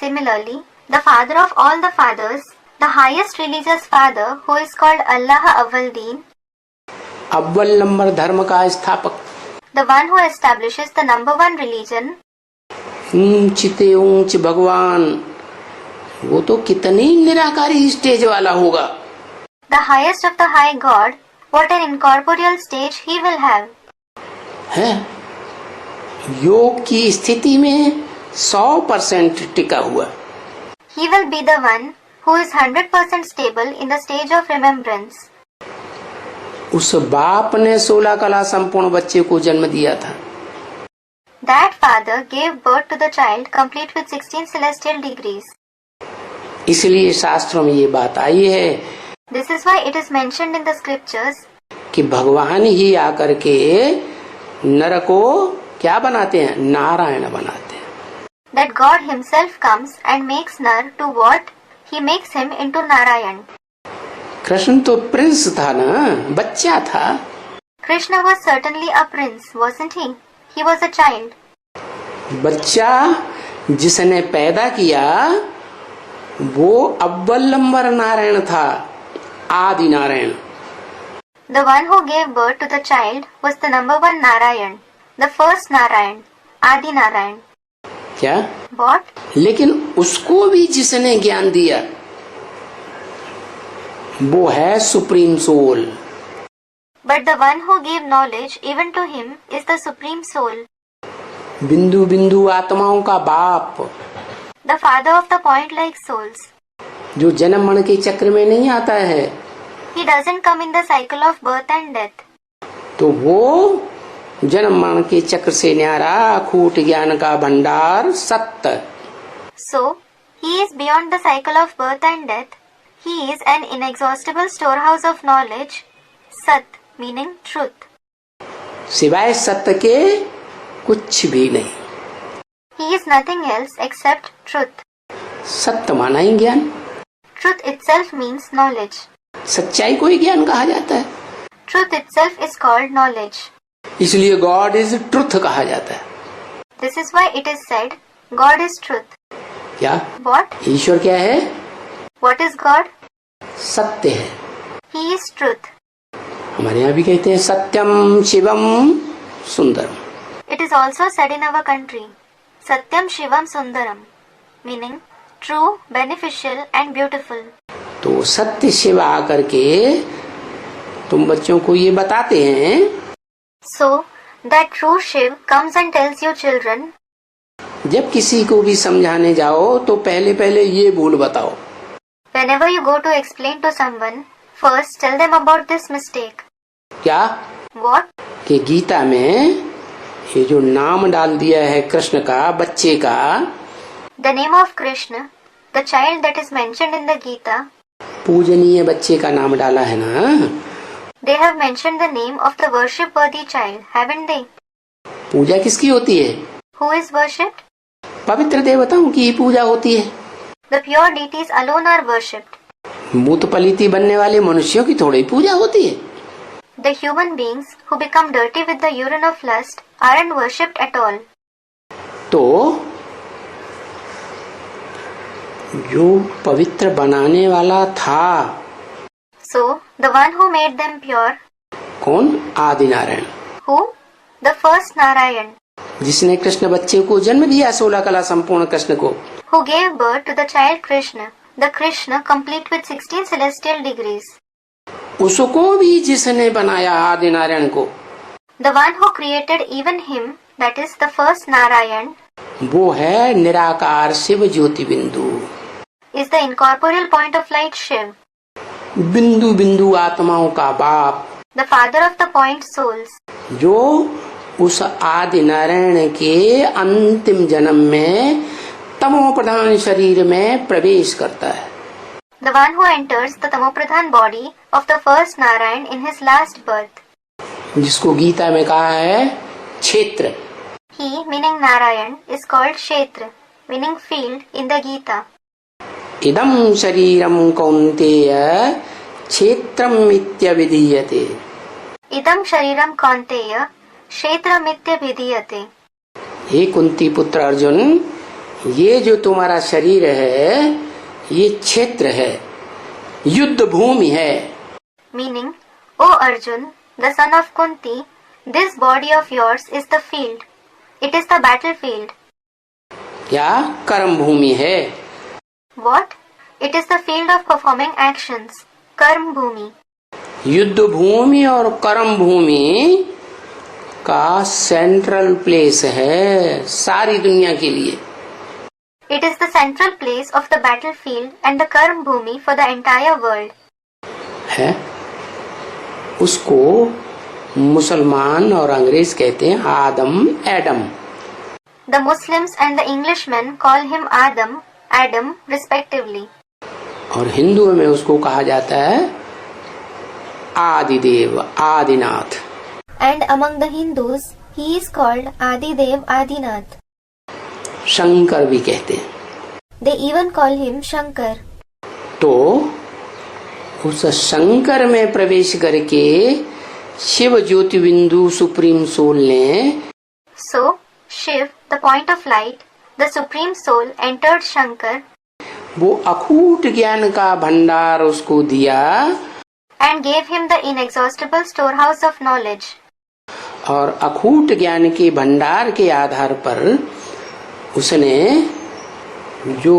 Similarly, the father of all the fathers, the highest religious father who is called Allah Awwal Deen, अव्वल नंबर धर्म का स्थापक, the one who establishes the number one religion, ऊंचते ऊंच भगवान, वो तो कितनी निराकारी स्टेज वाला होगा। the highest of the high God, what an incorporeal stage he will have. है योग की स्थिति में 100% टिका हुआ। He will be the one who is 100% stable in the stage of remembrance. उस बाप ने 16 कला संपूर्ण बच्चे को जन्म दिया था। That father gave birth to the child complete with 16 celestial degrees. इसलिए शास्त्रों में ये बात आई है This is why it is mentioned in the scriptures कि भगवान ही आकर के नर को क्या बनाते हैं? नारायण बनाते हैं। that God himself comes and makes Nar to what? He makes him into Narayan. Krishna तो प्रिंस था ना, बच्चा था। Krishna was certainly a prince, wasn't he? He was a child. बच्चा जिसने पैदा किया वो अव्वल नंबर नारायण था, आदि Narayan. The one who gave birth to the child was the number one Narayan, the first Narayan, Adi Narayan. क्या? What? लेकिन उसको भी जिसने ज्ञान दिया वो है supreme soul. But the one who gave knowledge even to him is the Supreme Soul, बिंदु बिंदु आत्माओं का बाप, the father of the point-like souls. जो जन्म मरण के चक्र में नहीं आता है, He doesn't come in the cycle of birth and death. तो वो जन्म मरण के चक्र से न्यारा अखूट ज्ञान का भंडार सत्य। So, he is beyond the cycle of birth and death. He is an inexhaustible storehouse of knowledge, Sat, meaning truth. सिवाय सत्य के कुछ भी नहीं। He is nothing else except truth. सत्य माना ही ज्ञान, Truth itself means knowledge. सच्चाई को ही ज्ञान कहा जाता है। Truth itself is called knowledge. इसलिए गॉड इज ट्रुथ कहा जाता है। This is why it is said, God is truth. क्या? What? ईश्वर क्या है? What is God? सत्य है। He is truth. हमारे यहाँ भी कहते हैं सत्यम Shivam Sundaram. It is also said in our country, Satyam Shivam Sundaram, meaning true, beneficial and beautiful. तो सत्य शिव आकर के तुम बच्चों को ये बताते हैं So, that true Shiv comes and tells you children, जब किसी को भी समझाने जाओ तो पहले पहले ये भूल बताओ. whenever you go to explain to someone, first tell them about this mistake. क्या? What? कि गीता में ये जो नाम डाल दिया है कृष्ण का, बच्चे का, The name of Krishna, the child that is mentioned in the Gita, पूजनीय बच्चे का नाम डाला है ना. they have mentioned the name of the worship-worthy child, haven't they? पूजा किसकी होती है? Who is worshipped? पवित्र देवताओं की पूजा होती है. The pure deities alone are worshipped. मूत पलीती बनने वाले मनुष्यों की थोड़ी पूजा होती है. The human beings who become dirty with the urine of lust aren't worshipped at all. तो जो पवित्र बनाने वाला था, So, the one who made them pure, कौन? आदि Narayan, who? The first Narayan, जिसने कृष्ण बच्चे को जन्म दिया, 16 कला संपूर्ण कृष्ण को, who gave birth to the child Krishna, the Krishna complete with 16 celestial degrees. उसको भी जिसने बनाया, आदि नारायण को, The one who created even him, that is the first Narayan, वो है निराकार शिव ज्योति बिंदु. is the incorporeal point of light Shiv, बिंदु बिंदु आत्माओं का बाप, the father of the point souls, जो उस आदि नारायण के अंतिम जन्म में तमो प्रधान शरीर में प्रवेश करता है. the one who enters the Tamopradhan body of the first Narayan in his last birth. जिसको गीता में कहा है क्षेत्र. He, meaning Narayan, is called Kshetra, meaning field in the Gita. इदम शरीरम कौन्तेय क्षेत्रम इत्यभिधीयते. Idam Shariram Kaunteya, Kshetramitya Vidhiyate. हे कुंती पुत्र अर्जुन, ये जो तुम्हारा शरीर है, ये क्षेत्र है, युद्ध भूमि है. Meaning, O Arjun, the son of Kunti, this body of yours is the field. It is the battlefield. क्या? कर्म भूमि है. What? It is the field of performing actions. Karm Bhumi. युद्ध भूमि और कर्म भूमि का सेंट्रल प्लेस है सारी दुनिया के लिए. It is the central place of the battlefield and the Karm Bhumi for the entire world. है. उसको मुसलमान और अंग्रेज कहते हैं आदम, Adam. The Muslims and the Englishmen call him Adam, Adam, respectively. और हिंदुओं में उसको कहा जाता है आदिदेव, Adinath. And among the Hindus, he is called Adidev Adinath. Shankar भी कहते हैं. They even call him Shankar. तो उस शंकर में प्रवेश करके शिव ज्योति बिंदु सुप्रीम सोल ने, So, Shiv, the point of light, the supreme soul, entered Shankar वो अखूट ज्ञान का भंडार उसको दिया and gave him the inexhaustible storehouse of knowledge. और अखूट ज्ञान के भंडार के आधार पर उसने जो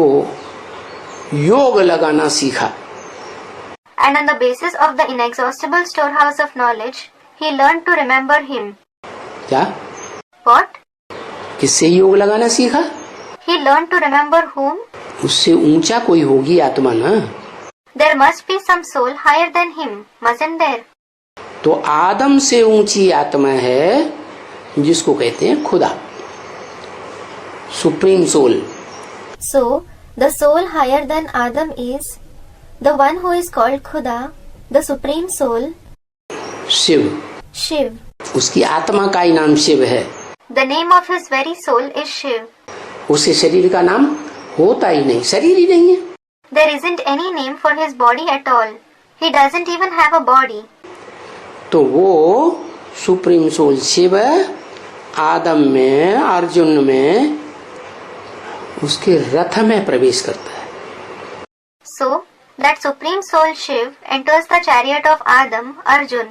योग लगाना सीखा. And on the basis of the inexhaustible storehouse of knowledge, he learned to remember him. क्या? What? किससे योग लगाना सीखा? He learned to remember whom? उससे ऊंचा कोई होगी आत्मा ना. There must be some soul higher than him, mustn't there? तो आदम से ऊंची आत्मा है जिसको कहते हैं खुदा, supreme soul. So, the soul higher than Adam is the one who is called Khuda, the supreme soul, Shiv. Shiv. उसकी आत्मा का ही नाम शिव है. The name of his very soul is Shiv. उसे शरीर का नाम होता ही नहीं, शरीर ही नहीं है. There isn't any name for his body at all. He doesn't even have a body. तो वो सुप्रीम सोल शिव आदम में, अर्जुन में, उसके रथ में प्रवेश करता है. So, that supreme soul Shiv enters the chariot of Adam, Arjun.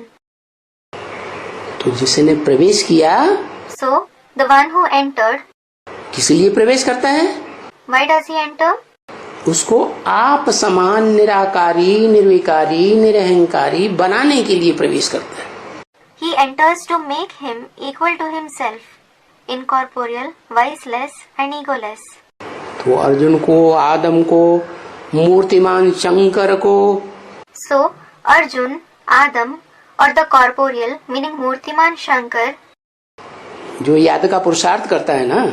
तो जिसने प्रवेश किया, So, the one who entered, किस लिए प्रवेश करता है? why does he enter? उसको आप समान निराकारी, निर्विकारी, निरहंकारी बनाने के लिए प्रवेश करता है. he enters to make him equal to himself, incorporeal, viceless and egoless. तो अर्जुन को, आदम को, मूर्तिमान शंकर को, So Arjun, Adam or the corporeal meaning Murtiman Shankar, जो याद का पुरुषार्थ करता है ना,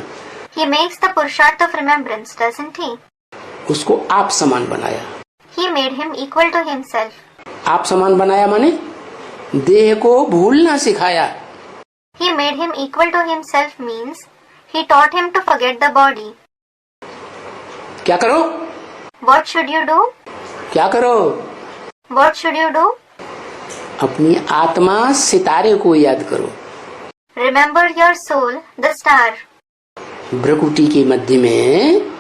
he makes the Purusharth of remembrance, doesn't he? उसको आप समान बनाया. He made him equal to himself. आप समान बनाया माने देह को भूलना सिखाया. He made him equal to himself means he taught him to forget the body. क्या करो? What should you do? क्या करो? What should you do? अपनी आत्मा सितारे को याद करो. Remember your soul, the star. भ्रकुटी के मध्य में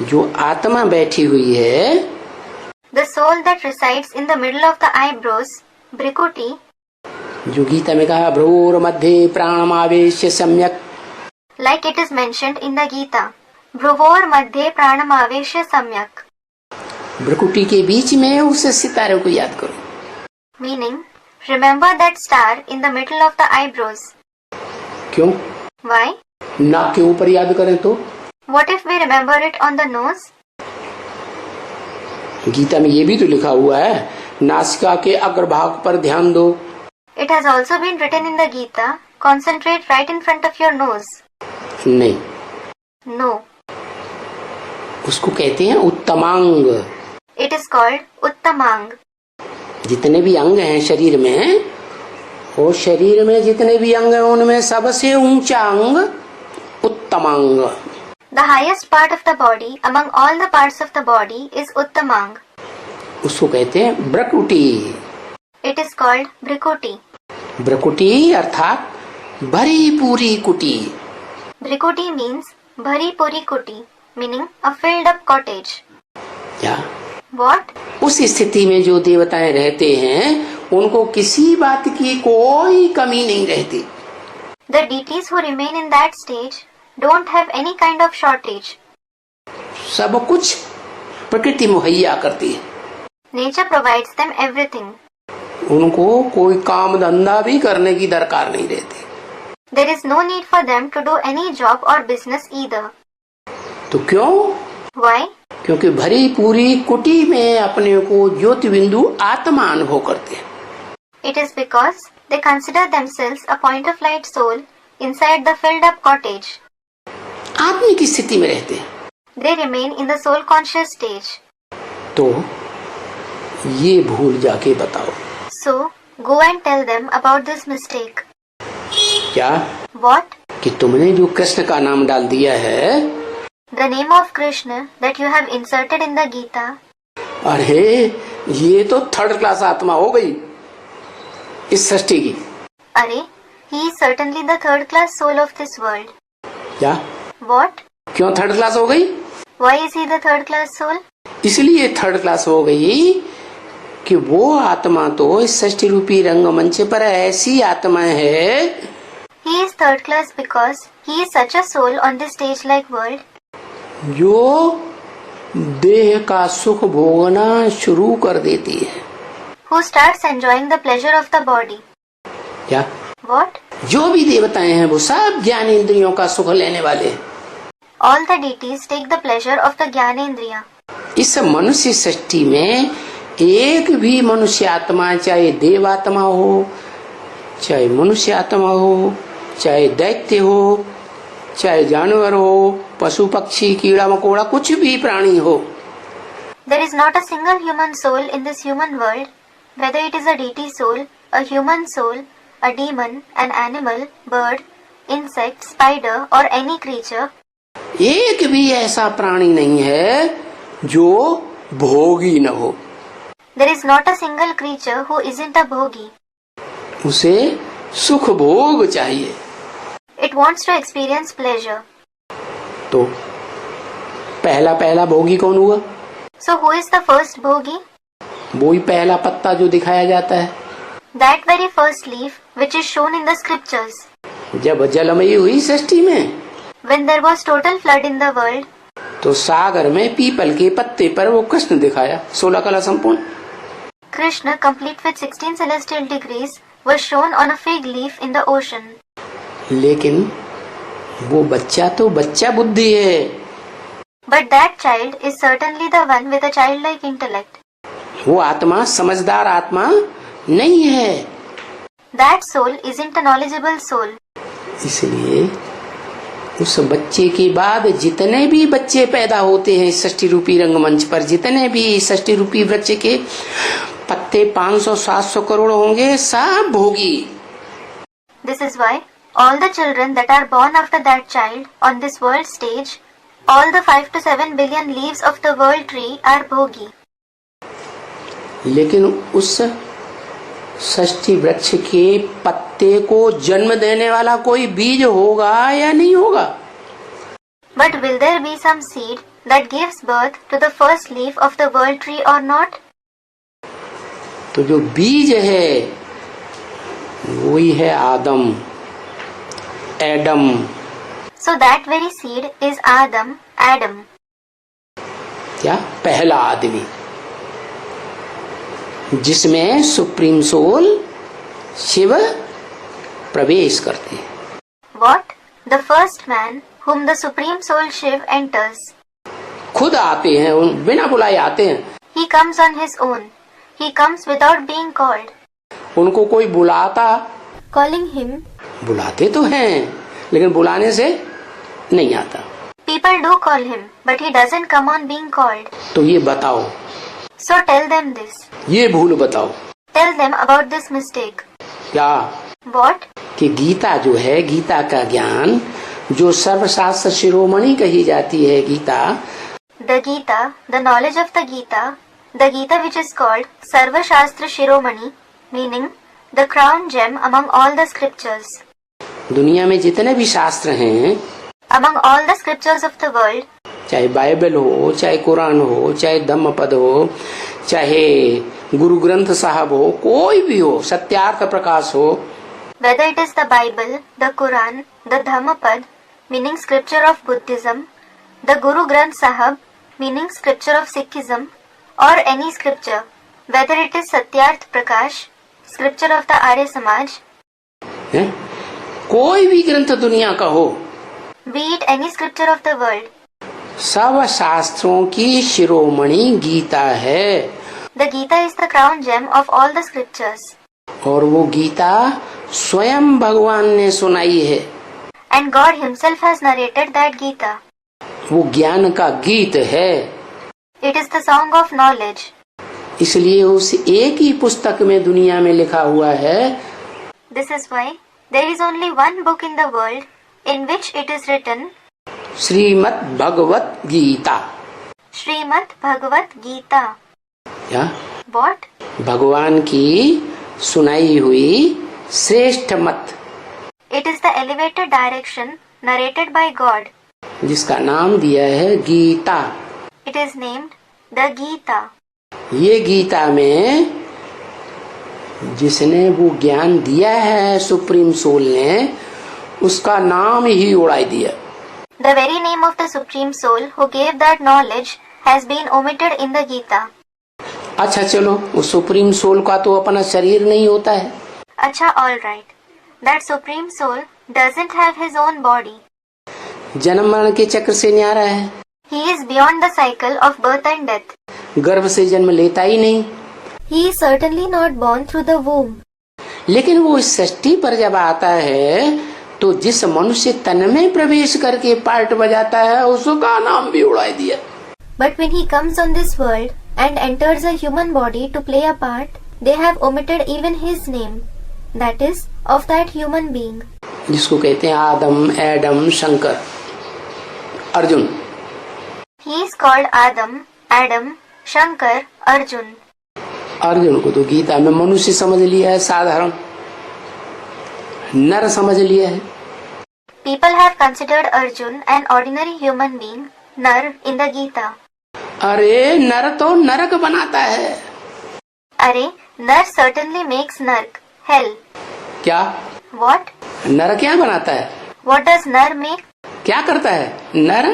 जो आत्मा बैठी हुई है, The soul that resides in the middle of the eyebrows, Brikuti, जो गीता में कहा भ्रूर मध्य प्राणमावेश्य सम्यक, like it is mentioned in the Gita, Bhruvor Madhye Pranamaveshya Samyak, भ्रकुटी के बीच में उस सितारे को याद करो. meaning remember that star in the middle of the eyebrows. क्यों? Why? नाक के ऊपर याद करें तो? What if we remember it on the nose? Gita में ये भी तो लिखा हुआ है, नासिका के अग्रभाग पर ध्यान दो. It has also been written in the Gita, concentrate right in front of your nose. नहीं, No, उसको कहते हैं उत्तमांग. it is called Uttamang. जितने भी अंग हैं शरीर में, वो शरीर में जितने भी अंग हैं उनमें सबसे ऊंचा अंग उत्तमांग. The highest part of the body among all the parts of the body is Uttamang. उसको कहते हैं भ्रकुटी. It is called Brikuti. भ्रकुटी अर्थात भरी पूरी कुटी. Brikuti means Bhari Puri Kuti, meaning a filled up cottage. क्या? What? उस स्थिति में जो देवताएं रहते हैं उनको किसी बात की कोई कमी नहीं रहती. The deities who remain in that stage don't have any kind of shortage. सब कुछ प्रकृति मुहैया करती है. Nature provides them everything. उनको कोई काम धंधा भी करने की दरकार नहीं रहती. There is no need for them to do any job or business either. तो क्यों? Why? क्योंकि भरी पूरी कुटी में अपने को ज्योति बिंदु आत्मा अनुभव करते हैं. It is because they consider themselves a point of light soul inside the filled up cottage. आत्मा की स्थिति में रहते हैं. They remain in the soul conscious stage. तो ये भूल जाके बताओ. So, go and tell them about this mistake. क्या? What? कि तुमने जो कृष्ण का नाम डाल दिया है, The name of Krishna that you have inserted in the Gita. अरे ये तो थर्ड क्लास आत्मा हो गई इस सृष्टि की. Arey, he is certainly the third class soul of this world. क्या? What? क्यों थर्ड क्लास हो गई? Why is he the third class soul? इसलिए थर्ड क्लास हो गई कि वो आत्मा तो इस सृष्टि रूपी रंगमंच पर ऐसी आत्मा है. He is third class because he is such a soul on this stage-like world जो देह का सुख भोगना शुरू कर देती है. who starts enjoying the pleasure of the body. क्या? What? जो भी देवताएं हैं वो सब ज्ञान इंद्रियों का सुख लेने वाले हैं. All the deities take the pleasure of the Jnanendriya. इस मनुष्य सृष्टि में एक भी मनुष्य आत्मा, चाहे देवात्मा हो, चाहे मनुष्य आत्मा हो, चाहे दैत्य हो, चाहे जानवर हो, पशु पक्षी कीड़ा मकोड़ा, कुछ भी प्राणी हो, There is not a single human soul in this human world, whether it is a deity soul, a human soul, a demon, an animal, bird, insect, spider or any creature. एक भी ऐसा प्राणी नहीं है जो भोगी न हो. There is not a single creature who isn't a bhogi. उसे सुख भोग चाहिए. It wants to experience pleasure. तो पहला पहला भोगी कौन हुआ? So who is the first bhogi? वो ही पहला पत्ता जो दिखाया जाता है. That very first leaf which is shown in the scriptures. जब जलमयी हुई सृष्टि में, When there was total flood in the world, तो सागर में पीपल के पत्ते पर वो कृष्ण दिखाया, 16 कला संपूर्ण. Krishna, complete with 16 celestial degrees, was shown on a fig leaf in the ocean. लेकिन वो बच्चा तो बच्चा बुद्धि है. But that child is certainly the one with a childlike intellect. वो आत्मा समझदार आत्मा नहीं है. That soul isn't a knowledgeable soul. इसलिए उस बच्चे के बाद जितने भी बच्चे पैदा होते हैं षष्ठी रूपी रंगमंच पर, जितने भी षष्ठी रूपी वृक्ष के पत्ते 500-700 करोड़ होंगे, सब भोगी. This is why all the children that are born after that child on this world stage, all the 5 to 7 billion leaves of the world tree are bhogi. लेकिन उस षष्ठी वृक्ष के पत्ते को जन्म देने वाला कोई बीज होगा या नहीं होगा? But will there be some seed that gives birth to the first leaf of the world tree or not? तो जो बीज है वही है आदम, Adam. So that very seed is Adam. क्या? पहला आदमी, जिसमें सुप्रीम सोल शिव प्रवेश करते हैं. What? The first man whom the supreme soul Shiv enters. खुद आते हैं, बिना बुलाए आते हैं. He comes on his own. He comes without being called. उनको कोई बुलाता? Calling him. बुलाते तो हैं, लेकिन बुलाने से नहीं आता. People do call him, but he doesn't come on being called. तो ये बताओ, So tell them this. ये भूल बताओ. Tell them about this mistake. क्या? What? कि गीता जो है, गीता का ज्ञान, जो सर्वशास्त्र शिरोमणि कही जाती है Gita, The Gita, the knowledge of the Gita which is called Sarva Shastra Shiromani, meaning the crown gem among all the scriptures. दुनिया में जितने भी शास्त्र हैं, Among all the scriptures of the world, चाहे बाइबल हो, चाहे कुरान हो, चाहे धम्मपद हो, चाहे गुरु ग्रंथ साहब हो, कोई भी हो, सत्यार्थ प्रकाश हो, whether it is the Bible, the Quran, the Dhammapad, meaning scripture of Buddhism, the Guru Granth Sahib, meaning scripture of Sikhism, or any scripture, whether it is Satyarth Prakash, scripture of the Arya Samaj, है? कोई भी ग्रंथ दुनिया का हो, be it any scripture of the world, सब शास्त्रों की शिरोमणि गीता है. the Gita is the crown gem of all the scriptures. और वो गीता स्वयं भगवान ने सुनाई है. And God himself has narrated that Gita. वो ज्ञान का गीत है. It is the song of knowledge. इसलिए उस एक ही पुस्तक में दुनिया में लिखा हुआ है. This is why there is only one book in the world in which it is written Shrimad Bhagavad Gita. Srimad Bhagavad Gita. क्या? What? भगवान की सुनाई हुई श्रेष्ठ मत, It is the elevated direction narrated by God. जिसका नाम दिया है Gita. It is named the Gita. ये गीता में जिसने वो ज्ञान दिया है सुप्रीम सोल ने, उसका नाम ही उड़ा दिया. The very name of the Supreme Soul who gave that knowledge has been omitted in the Gita. अच्छा चलो, उस सुप्रीम सोल का तो अपना शरीर नहीं होता है. Acha, all right. That Supreme Soul doesn't have his own body. जन्म मरण के चक्र से न्यारा है. He is beyond the cycle of birth and death. गर्भ से जन्म लेता ही नहीं. He is certainly not born through the womb. लेकिन वो इस सृष्टि पर जब आता है तो जिस मनुष्य तन में प्रवेश करके पार्ट बजाता है, उसका नाम भी उड़ा दिया. But when he comes on this world and enters a human body to play a part, they have omitted even his name, that is, of that human being. जिसको कहते हैं आदम, Adam, Shankar, Arjun. He is called Adam, Shankar, Arjun. Arjun को तो गीता में मनुष्य समझ लिया है, साधारण नर समझ लिया है. People have considered Arjun an ordinary human being, Nar, in the Gita. अरे नर तो नरक बनाता है. Arey, Nar certainly makes Nark, hell. क्या? What? नर क्या बनाता है? What does Nar make? क्या करता है? नर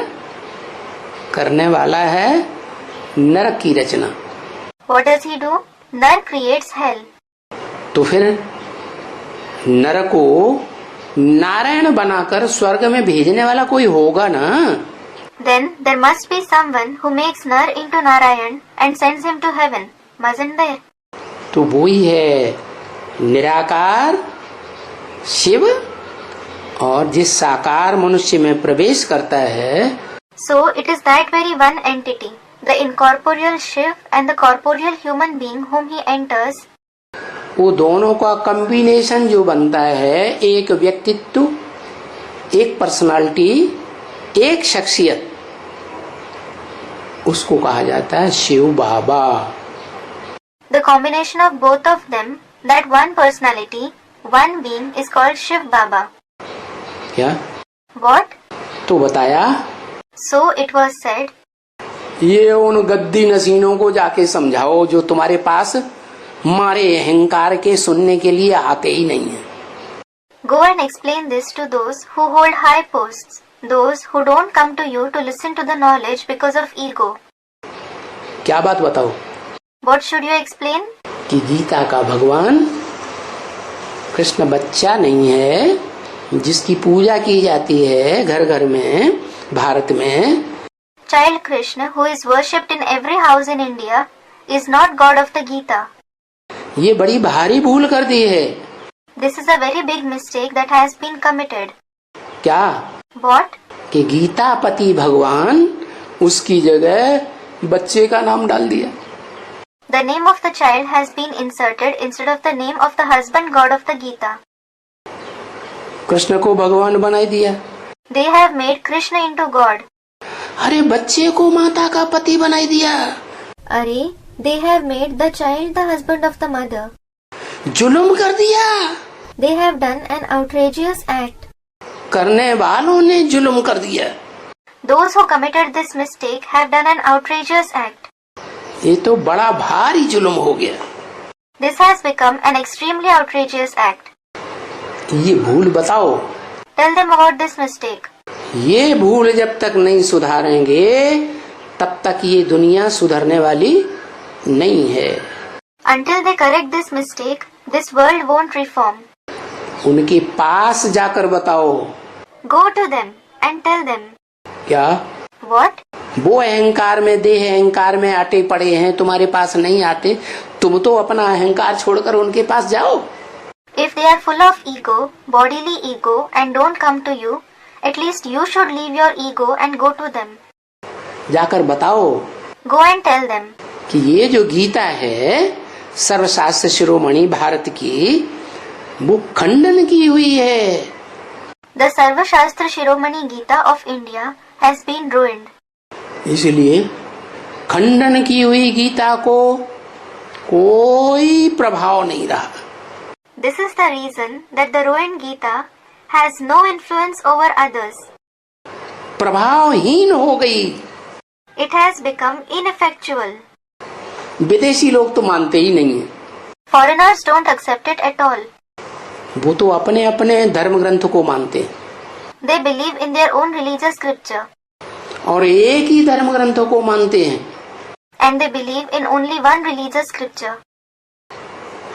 करने वाला है नरक की रचना. What does he do? Nar creates hell. तो फिर नर को नारायण बनाकर स्वर्ग में भेजने वाला कोई होगा ना? Then there must be someone who makes Nar into Narayan and sends him to heaven, mustn't there? तो वो ही है निराकार शिव, और जिस साकार मनुष्य में प्रवेश करता है, So it is that very one entity, the incorporeal Shiv and the corporeal human being whom he enters. वो दोनों का कॉम्बिनेशन जो बनता है, एक व्यक्तित्व, एक पर्सनालिटी, एक शख्सियत, उसको कहा जाता है शिव बाबा। The combination of both of them, that one personality, one being, is called Shiv Baba. क्या? What? तो बताया। So it was said. ये उन गद्दी नसीनों को जाके समझाओ जो तुम्हारे पास मारे अहंकार के सुनने के लिए आते ही नहीं है। Go and explain this to those who hold high posts, those who don't come to you to listen to the knowledge because of ego. क्या बात बताओ? What should you explain? कि गीता का भगवान कृष्ण बच्चा नहीं है, जिसकी पूजा की जाती है घर घर में भारत में। Child Krishna, who is worshipped in every house in India, is not God of the Gita. ये बड़ी भारी भूल कर दी है। This is a very big mistake that has been committed. क्या? What? कि गीतापति भगवान, उसकी जगह बच्चे का नाम डाल दिया। The name of the child has been inserted instead of the name of the husband god of the Gita. Krishna को भगवान बनाई दिया। They have made Krishna into God. अरे बच्चे को माता का पति बनाई दिया। Are, they have made the child the husband of the mother. जुल्म कर दिया। They have done an outrageous act. करने वालों ने जुल्म कर दिया। Those who committed this mistake have done an outrageous act. ये तो बड़ा भारी जुल्म हो गया। This has become an extremely outrageous act. ये भूल बताओ। Tell them about this mistake. ये भूल जब तक नहीं सुधारेंगे तब तक ये दुनिया सुधरने वाली नहीं है। Until they correct this mistake, this world won't reform. उनके पास जाकर बताओ। Go to them and tell them. क्या? What? वो अहंकार में, देह अहंकार में अटे पड़े हैं, तुम्हारे पास नहीं आते। तुम तो अपना अहंकार छोड़कर उनके पास जाओ। If they are full of ego, bodily ego, and don't come to you, at least you should leave your ego and go to them. जाकर बताओ। Go and tell them. कि ये जो गीता है सर्वशास्त्र शिरोमणि भारत की, वो खंडन की हुई है। The Sarva Shastra Shiromani Gita of India has been ruined. इसलिए खंडन की हुई गीता को कोई प्रभाव नहीं रहा। This is the reason that the ruined Gita has no influence over others. प्रभावहीन हो गई। It has become ineffectual. विदेशी लोग तो मानते ही नहीं है। Foreigners don't accept it at all. वो तो अपने अपने धर्म ग्रंथ को मानते हैं। They believe in their own religious scripture. और एक ही धर्म ग्रंथों को मानते हैं। And they believe in only one religious scripture.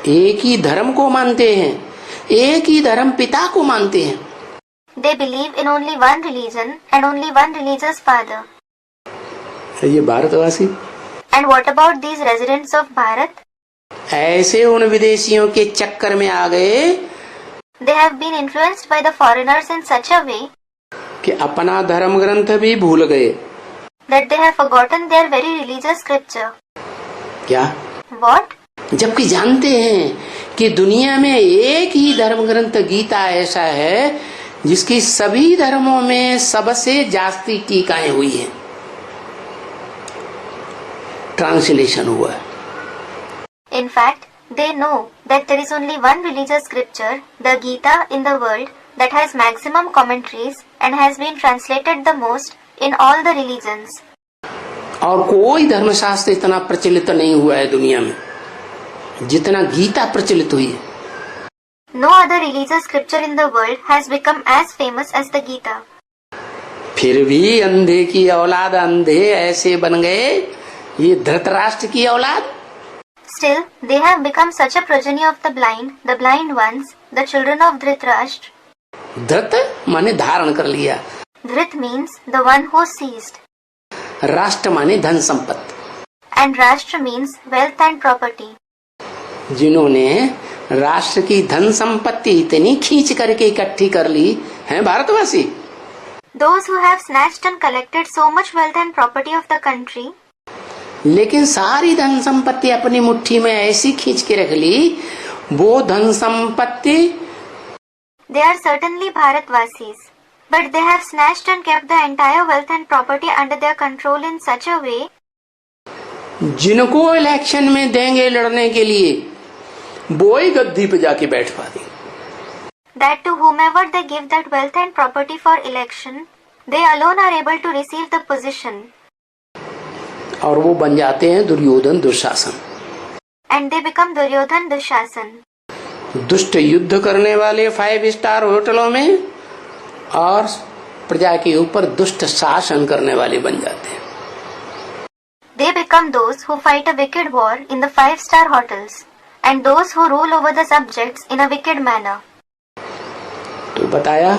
एक ही धर्म को मानते हैं, एक ही धर्म पिता को मानते हैं। They believe in only one religion and only one religious father. ये भारतवासी। And what about these residents of Bharat? ऐसे उन विदेशियों के चक्कर में आ गए They have been influenced by the foreigners in such a way कि अपना धर्म ग्रंथ भी भूल गए। that they have forgotten their very religious scripture. क्या? What? जबकि जानते हैं कि दुनिया में एक ही धर्म ग्रंथ गीता ऐसा है जिसकी सभी धर्मों में सबसे जास्ती टीकाएं हुई हैं, ट्रांसलेशन हुआ है। In fact, they know that there is only one religious scripture, the Gita, in the world that has maximum commentaries and has been translated the most in all the religions. और कोई धर्मशास्त्र इतना प्रचलित नहीं हुआ है दुनिया में जितना गीता प्रचलित हुई है। No other religious scripture in the world has become as famous as the Gita. फिर भी अंधे की औलाद अंधे ऐसे बन गए, ये धृतराष्ट्र की औलाद। Still, they have become such a progeny of the blind ones, the children of Dhritarashtra. धृत माने धारण कर लिया, Dhrit means the one who seized, राष्ट्र माने धन संपत्ति, and Rashtra means wealth and property. जिन्होंने राष्ट्र की धन संपत्ति इतनी खींच करके इकट्ठी कर ली हैं भारतवासी। Those who have snatched and collected so much wealth and property of the country, लेकिन सारी धन संपत्ति अपनी मुट्ठी में ऐसी खींच के रख ली, वो धन संपत्ति they are certainly Bharatvasis, but they have snatched and kept the entire wealth and property under their control in such a way जिनको इलेक्शन में देंगे लड़ने के लिए, वो ही गद्दी पे जाके बैठ पा देंगे। that to whomever they give that wealth and property for election, they alone are able to receive the position, और वो बन जाते हैं Duryodhan Dushasan. and they become Duryodhan Dushasan. दुष्ट युद्ध करने वाले 5 स्टार होटलों में और प्रजा के ऊपर दुष्ट शासन करने वाले बन जाते हैं। They become those who fight a wicked war in the 5-star hotels, and those who rule over the subjects in a wicked manner. तो बताया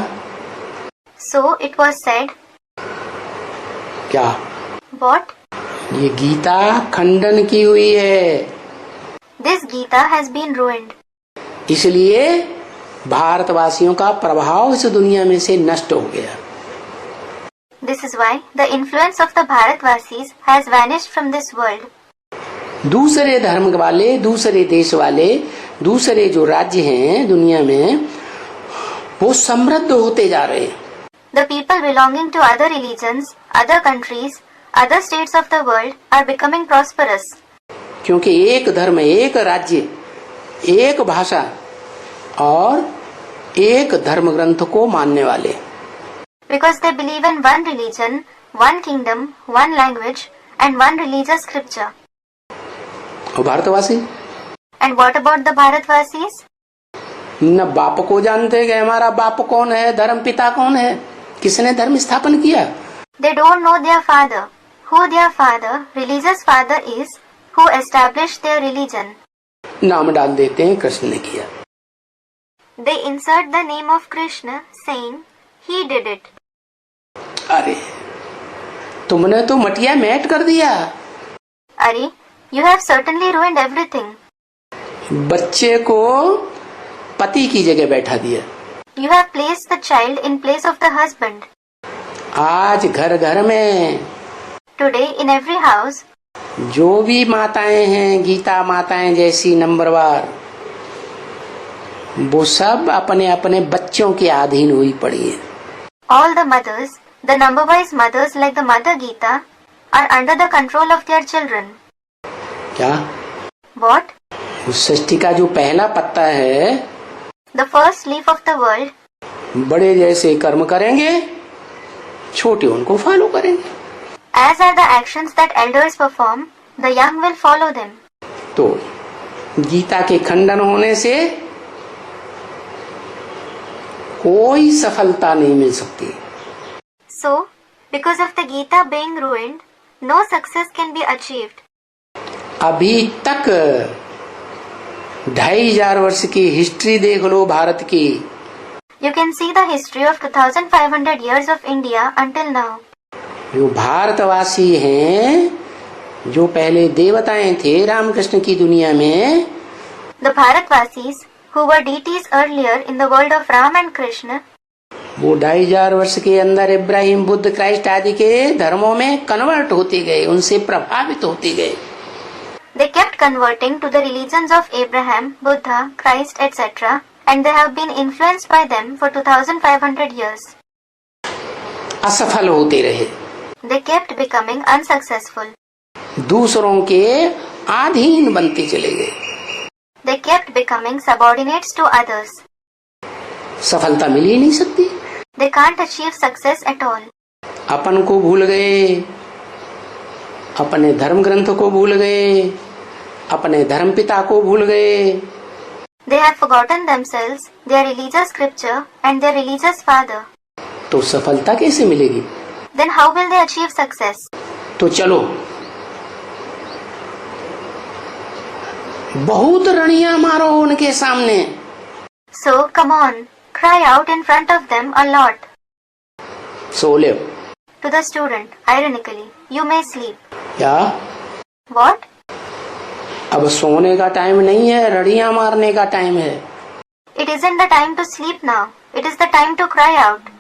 So it was said, क्या what? ये गीता खंडन की हुई है, This Gita has been ruined. इसलिए भारतवासियों का प्रभाव इस दुनिया में से नष्ट हो गया। This is why the influence of the Bharatvasis has vanished from this world. दूसरे धर्म वाले, दूसरे देश वाले, दूसरे जो राज्य हैं दुनिया में, वो समृद्ध होते जा रहे हैं। The people belonging to other religions, other countries, other states of the world are becoming prosperous. क्योंकि एक धर्म, एक राज्य, एक भाषा और एक धर्म ग्रंथ को मानने वाले, Because they believe in one religion, one kingdom, one language, and one religious scripture. और भारतवासी And what about the Bharatvasis? न बाप को जानते कि हमारा बाप कौन है, धर्म पिता कौन है, किसने धर्म स्थापन किया। They don't know their father, who their father, religious father is, who established their religion. नाम डाल देते हैं कृष्ण ने किया। They insert the name of Krishna, saying, he did it. अरे तुमने तो मटिया मैट कर दिया। Are, you have certainly ruined everything. बच्चे को पति की जगह बैठा दिया। You have placed the child in place of the husband. आज घर घर में Today, in every house, जो भी माताएं हैं, गीता माताएं जैसी नंबरवार, वो सब अपने अपने बच्चों के अधीन हुई पड़ी है। all the mothers, the number-wise mothers like the Mother Gita, are under the control of their children. क्या What? उस सृष्टि का जो पहला पत्ता है, The first leaf of the world, बड़े जैसे कर्म करेंगे, छोटे उनको फॉलो करेंगे। as are the actions that elders perform, the young will follow them. तो गीता के खंडन होने से कोई सफलता नहीं मिल सकती। So, because of the Gita being ruined, no success can be achieved. अभी तक 2500 वर्ष की हिस्ट्री देख लो भारत की। You can see the history of 2500 years of India until now. जो भारतवासी हैं, जो पहले देवताएं थे रामकृष्ण की दुनिया में, The Bharatvasis, who were deities earlier in the world of Ram and Krishna, वो 2500 वर्ष के अंदर इब्राहिम, बुद्ध, क्राइस्ट आदि के धर्मों में कन्वर्ट होते गए, उनसे प्रभावित होते गए। they kept converting to the religions of Abraham, Buddha, Christ, etc., and they have been influenced by them for 2500 years. असफल होते रहे, They kept becoming unsuccessful. दूसरों के अधीन बनते चले गए, They kept becoming subordinates to others. सफलता मिल ही नहीं सकती। They can't achieve success at all. अपन को भूल गए, अपने धर्म ग्रंथ को भूल गए, अपने धर्म पिता को भूल गए। They have forgotten themselves, their religious scripture, and their religious father. तो सफलता कैसे मिलेगी? Then how will they achieve success? तो चलो बहुत रणियां मारो उनके सामने। So come on, cry out in front of them a lot. सो ले। To the student, ironically, you may sleep. क्या? What? अब सोने का टाइम नहीं है, रणियां मारने का टाइम है। It isn't the time to sleep now. It is the time to cry out.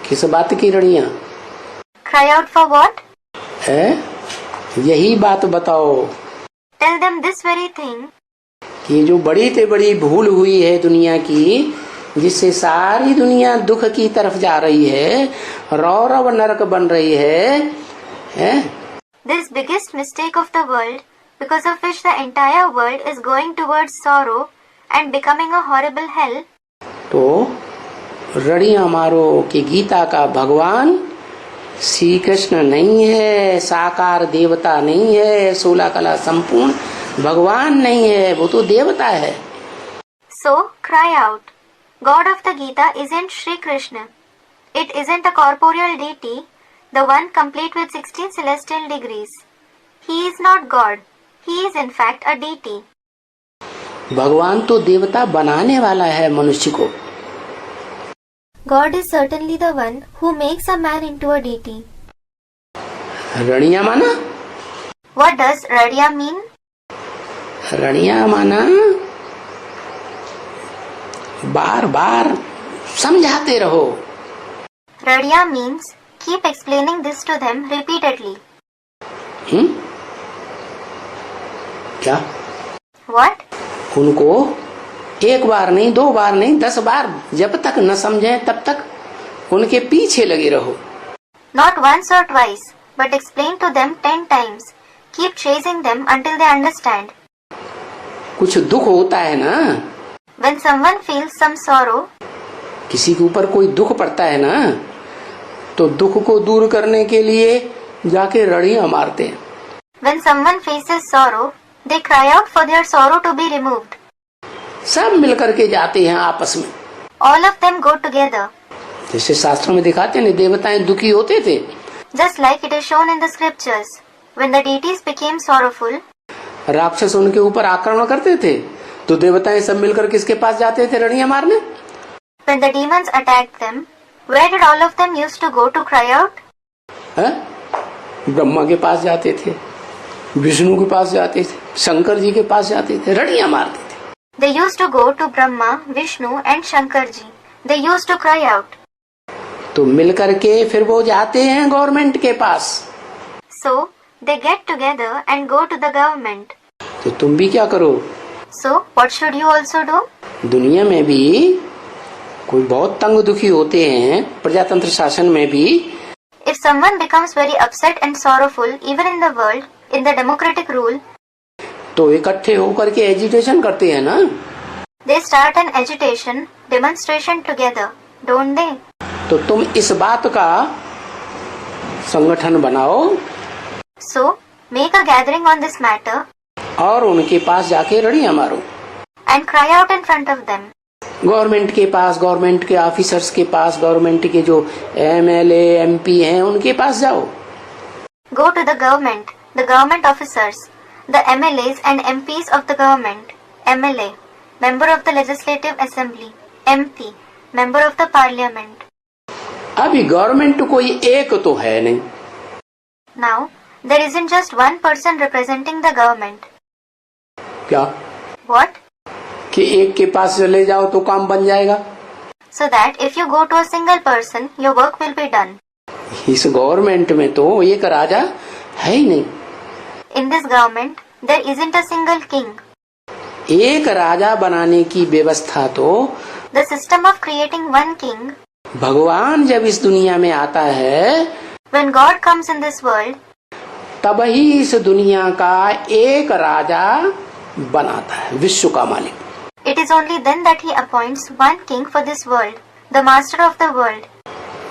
किस बात की रणियां? Cry out for what? है? यही बात बताओ Tell them this very thing. कि जो बड़ी से बड़ी भूल हुई है दुनिया की, जिससे सारी दुनिया दुख की तरफ जा रही है, रौरव नरक बन रही है? This biggest mistake of the world, because of which the entire world is going towards sorrow and becoming a horrible hell. तो रणियां मारो कि गीता का भगवान श्री कृष्ण नहीं है, साकार देवता नहीं है, 16 कला संपूर्ण भगवान नहीं है, वो तो देवता है। So cry out. God of the Gita isn't Shri Krishna. It isn't a corporeal deity, the one complete with 16 celestial degrees. He is not God. He is in fact a deity. भगवान तो देवता बनाने वाला है मनुष्य को। God is certainly the one who makes a man into a deity. रणिया माना? What does Radiya mean? रणिया माना बार बार समझाते रहो। Radiya means keep explaining this to them repeatedly. क्या? What? उनको एक बार नहीं, 2 बार नहीं, 10 बार जब तक न समझें तब तक उनके पीछे लगे रहो। Not once or twice, but explain to them 10 times. Keep chasing them until they understand. कुछ दुख होता है ना, When someone feels some sorrow, किसी के ऊपर कोई दुख पड़ता है ना, तो दुख को दूर करने के लिए जाके रणियां मारते हैं। when someone faces sorrow, they cry out for their sorrow to be removed. सब मिलकर के जाते हैं आपस में। All of them go together. जैसे शास्त्रों में दिखाते हैं, देवताएं दुखी होते थे। Just like it is shown in the scriptures, when the deities became sorrowful, राक्षस उनके ऊपर आक्रमण करते थे, तो देवताएं सब मिलकर किसके पास जाते थे रणियां मारने? when the demons attacked them, where did all of them used to go to cry out? है? ब्रह्मा के पास जाते थे, विष्णु के पास जाते थे, शंकर जी के पास जाते थे, रणियां मारते थे। They used to go to Brahma, Vishnu and Shankar ji. They used to cry out. तो मिलकर के फिर वो जाते हैं गवर्नमेंट के पास। So they get together and go to the government. तो तुम भी क्या करो? So what should you also do? दुनिया में भी कोई बहुत तंग दुखी होते हैं, प्रजातंत्र शासन में भी। If someone becomes very upset and sorrowful, even in the world, in the democratic rule, तो इकट्ठे होकर के एजिटेशन करते हैं ना। they start an agitation, demonstration together, don't they? तो तुम इस बात का संगठन बनाओ। So make a gathering on this matter और उनके पास जाके रणियां मारो। and cry out in front of them. Government के पास, गवर्नमेंट के ऑफिसर्स के पास, गवर्नमेंट के जो MLA MP हैं उनके पास जाओ। Go to the government officers, the MLAs and MPs of the government. MLA, member of the Legislative Assembly. MP, member of the Parliament. अभी government कोई एक तो है नहीं। Now, there isn't just one person representing the government. क्या? What? कि एक के पास चले जाओ तो काम बन जाएगा। So that if you go to a single person, your work will be done. इस गवर्नमेंट में तो एक राजा है ही नहीं। In this government, there isn't a single king. एक राजा बनाने की व्यवस्था तो The system of creating one king, भगवान जब इस दुनिया में आता है, when God comes in this world, तब ही इस दुनिया का एक राजा बनाता है, विश्व का मालिक। it is only then that he appoints one king for this world, the master of the world.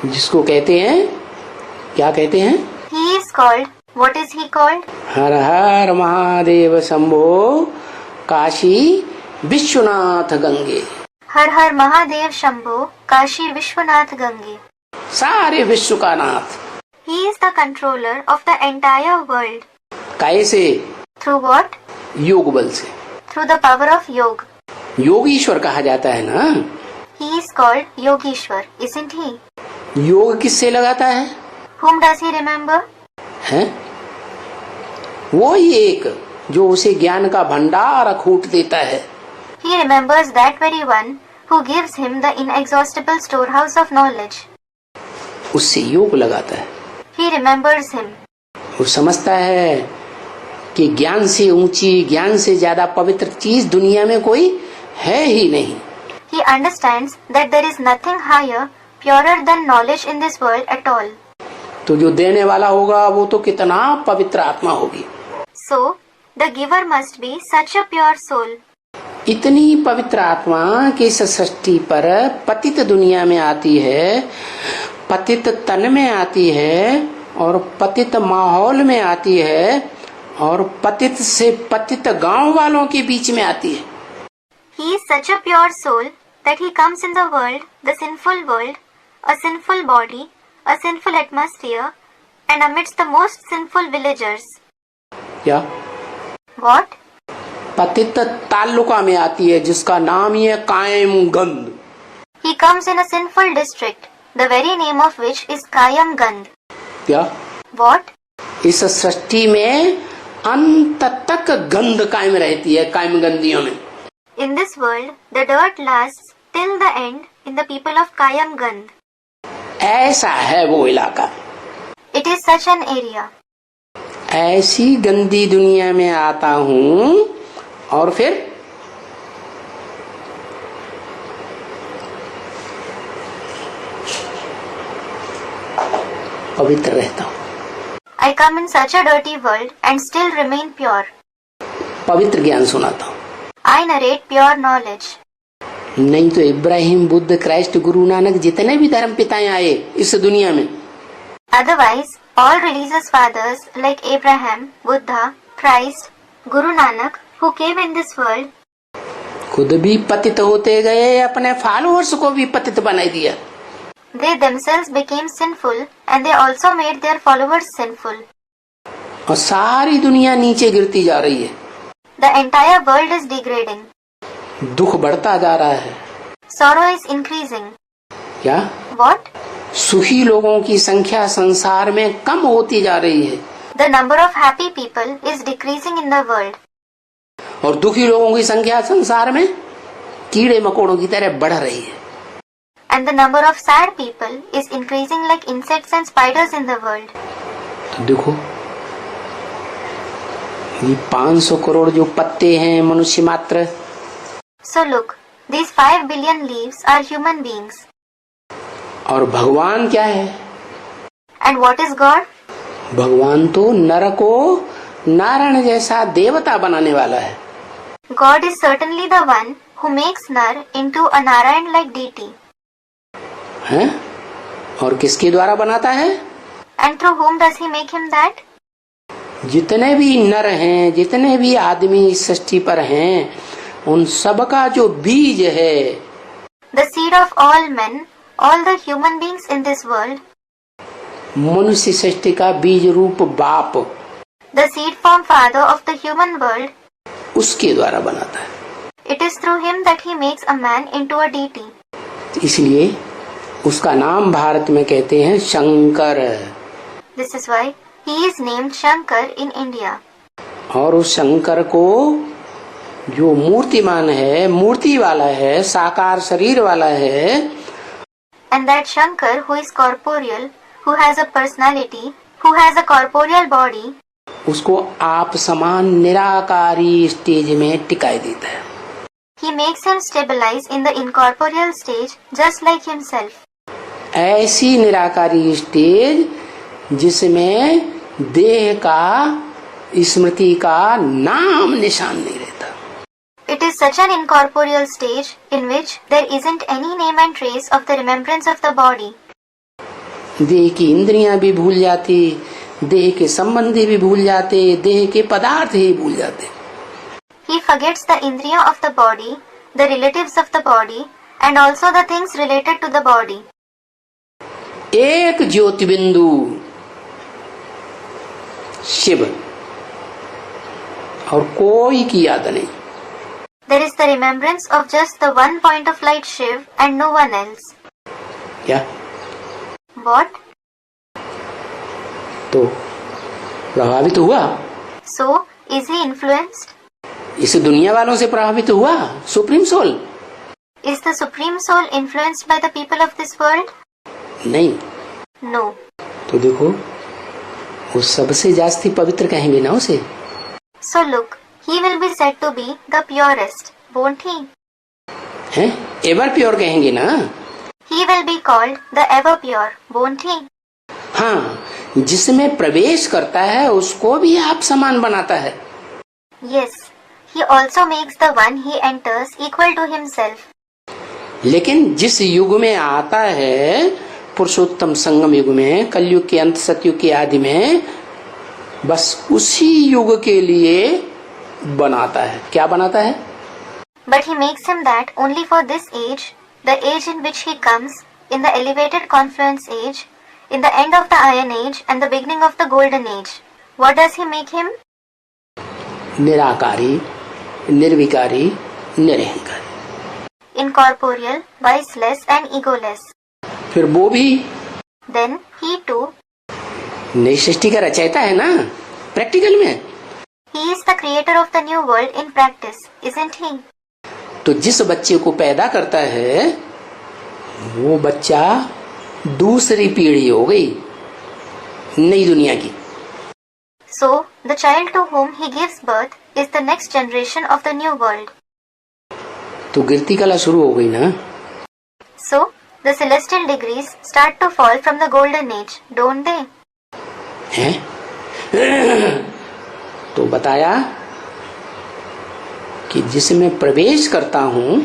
जिसको कहते हैं, क्या कहते हैं? He is called, what is he called? हर हर महादेव शंभो काशी विश्वनाथ गंगे। हर हर महादेव शंभो काशी विश्वनाथ गंगे। सारे विश्व का नाथ। He is the controller of the entire world. कैसे? Through what? योग बल से। through the power of Yoga. Yogeshwar कहा जाता है ना। He is called Yogeshwar, isn't he? योग किससे लगाता है? Whom does he remember? हैं? वो ही एक जो उसे ज्ञान का भंडार खूट देता है। He remembers that very one who gives him the inexhaustible storehouse of knowledge. उससे योग लगाता है। He remembers him. वो समझता है कि ज्ञान से ऊंची, ज्ञान से ज्यादा पवित्र चीज दुनिया में कोई है ही नहीं। He understands that there is nothing higher, purer than knowledge in this world at all. तो जो देने वाला होगा वो तो कितना पवित्र आत्मा होगी। So, the giver must be such a pure soul. इतनी पवित्र आत्मा कि इस सृष्टि पर पतित दुनिया में आती है, पतित तन में आती है और पतित माहौल में आती है और पतित से पतित गांव वालों के बीच में आती है। He is such a pure soul that he comes in the world, the sinful world, a sinful body, a sinful atmosphere, and amidst the most sinful villagers. क्या? What? पतित तालुका में आती है जिसका नाम ही है Kaimganj. He comes in a sinful district, the very name of which is Kayamgand. क्या? What? इस सृष्टि में अंत तक गंध कायम रहती है कायमगंदियों में। In this world, the dirt lasts till the end in the people of Kayamgand. ऐसा है वो इलाका। It is such an area. ऐसी गंदी दुनिया में आता हूँ और फिर पवित्र रहता हूँ। I come in such a dirty world and still remain pure. पवित्र ज्ञान सुनाता हूँ। I narrate pure knowledge. नहीं तो इब्राहिम, बुद्ध, क्राइस्ट, गुरु नानक जितने भी धर्म पिताएं आए इस दुनिया में, Otherwise, all religious fathers like Abraham, Buddha, Christ, Guru Nanak who came in this world, खुद भी पतित होते गए, अपने फॉलोअर्स को भी पतित बनाई दिया। they themselves became sinful and they also made their followers sinful. और सारी दुनिया नीचे गिरती जा रही है। The entire world is degrading. दुख बढ़ता जा रहा है। Sorrow is increasing. क्या? What? सुखी लोगों की संख्या संसार में कम होती जा रही है The number of happy people is decreasing in the world. और दुखी लोगों की संख्या संसार में कीड़े मकोड़ों की तरह बढ़ रही है। And the number of sad people is increasing like insects and spiders in the world. तो देखो, ये 500 करोड़ जो पत्ते हैं मनुष्य मात्र, So look, these 5 billion leaves are human beings. और भगवान क्या है? And what is God? भगवान तो नर को नारायण जैसा देवता बनाने वाला है। God is certainly the one who makes Nar into a Narayan-like deity. हैं? और किसके द्वारा बनाता है? And through whom does he make him that? जितने भी नर हैं, जितने भी आदमी इस सृष्टि पर हैं, उन सब का जो बीज है, The seed of all men, all the human beings in this world, मनुष्य सृष्टि का बीज रूप बाप the seed form father of the human world, उसके द्वारा बनाता है। it is through him that he makes a man into a deity. इसलिए उसका नाम भारत में कहते हैं Shankar. This is why he is named Shankar in India. और उस शंकर को जो मूर्तिमान है, मूर्ति वाला है, साकार शरीर वाला है, And that Shankar who is corporeal, who has a personality, who has a corporeal body, उसको आप समान निराकारी स्टेज में टिकाई देता है। he makes him stabilize in the incorporeal stage just like himself. ऐसी निराकारी स्टेज जिसमें देह का, स्मृति का नाम निशान नहीं रहता। It is such an incorporeal stage in which there isn't any name and trace of the remembrance of the body. देह की इंद्रियां भी भूल जाती, देह के संबंधी भी भूल जाते, देह के पदार्थ ही भूल जाते। He forgets the indriya of the body, the relatives of the body, and also the things related to the body. एक ज्योति बिंदु शिव और कोई की याद नहीं। There is the remembrance of just the one point of light Shiv and no one else. क्या? What? तो प्रभावित हुआ, So, is he influenced? इस दुनिया वालों से प्रभावित हुआ supreme soul? Is the Supreme Soul influenced by the people of this world? नहीं। No. तो देखो, वो सबसे जास्ती पवित्र कहेंगे ना उसे। So look, he will be said to be the purest, won't he? हैं? एवर प्योर कहेंगे ना। He will be called the ever pure, won't he? हाँ, जिसमें प्रवेश करता है उसको भी आप समान बनाता है। Yes, he also makes the one he enters equal to himself. लेकिन जिस युग में आता है, पुरुषोत्तम संगम युग में, कलयुग के अंत, सतयुग के आदि में, बस उसी युग के लिए बनाता है। क्या बनाता है? But he makes him that only for this age, the age in which he comes, in the elevated confluence age, in the end of the iron age and the beginning of the golden age. What does he make him? Nirankari, निर्विकारी, निरहंकारी। Incorporeal, viceless and egoless. फिर वो भी Then he too, नई सृष्टि का रचयिता है ना, practical में। he is the creator of the new world in practice, isn't he? तो जिस बच्चे को पैदा करता है वो बच्चा दूसरी पीढ़ी हो गई नई दुनिया की। So, the child to whom he gives birth is the next generation of the new world. तो गिरती कला शुरू हो गई ना। So, the celestial degrees start to fall from the golden age, don't they? हैं? तो बताया कि जिसमें प्रवेश करता हूं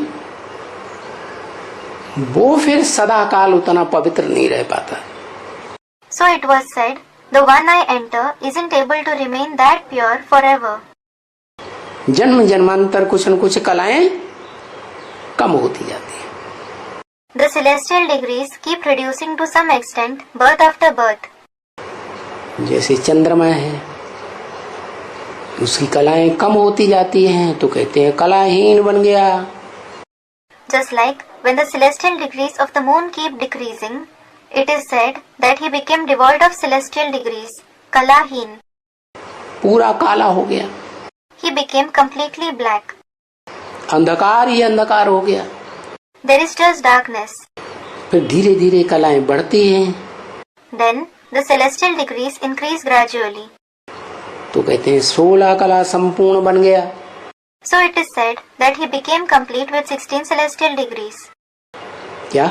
वो फिर सदा काल उतना पवित्र नहीं रह पाता। So it was said, the one I enter isn't able to remain that pure forever. जन्म जन्मांतर कुछ न कुछ कलाएं कम होती जाती है। The celestial degrees keep reducing to some extent, birth after birth. जैसे चंद्रमा है, उसकी कलाएं कम होती जाती हैं तो कहते हैं कलाहीन बन गया। Just like when the celestial degrees of the moon keep decreasing, it is said that he became devoid of celestial degrees, Kalahin. पूरा काला हो गया, He became completely black. अंधकार ही अंधकार हो गया। There is just darkness. फिर धीरे धीरे कलाएं बढ़ती हैं Then the celestial degrees increase gradually. तो कहते हैं 16 कला संपूर्ण बन गया। So it is said that he became complete with 16 celestial degrees. क्या?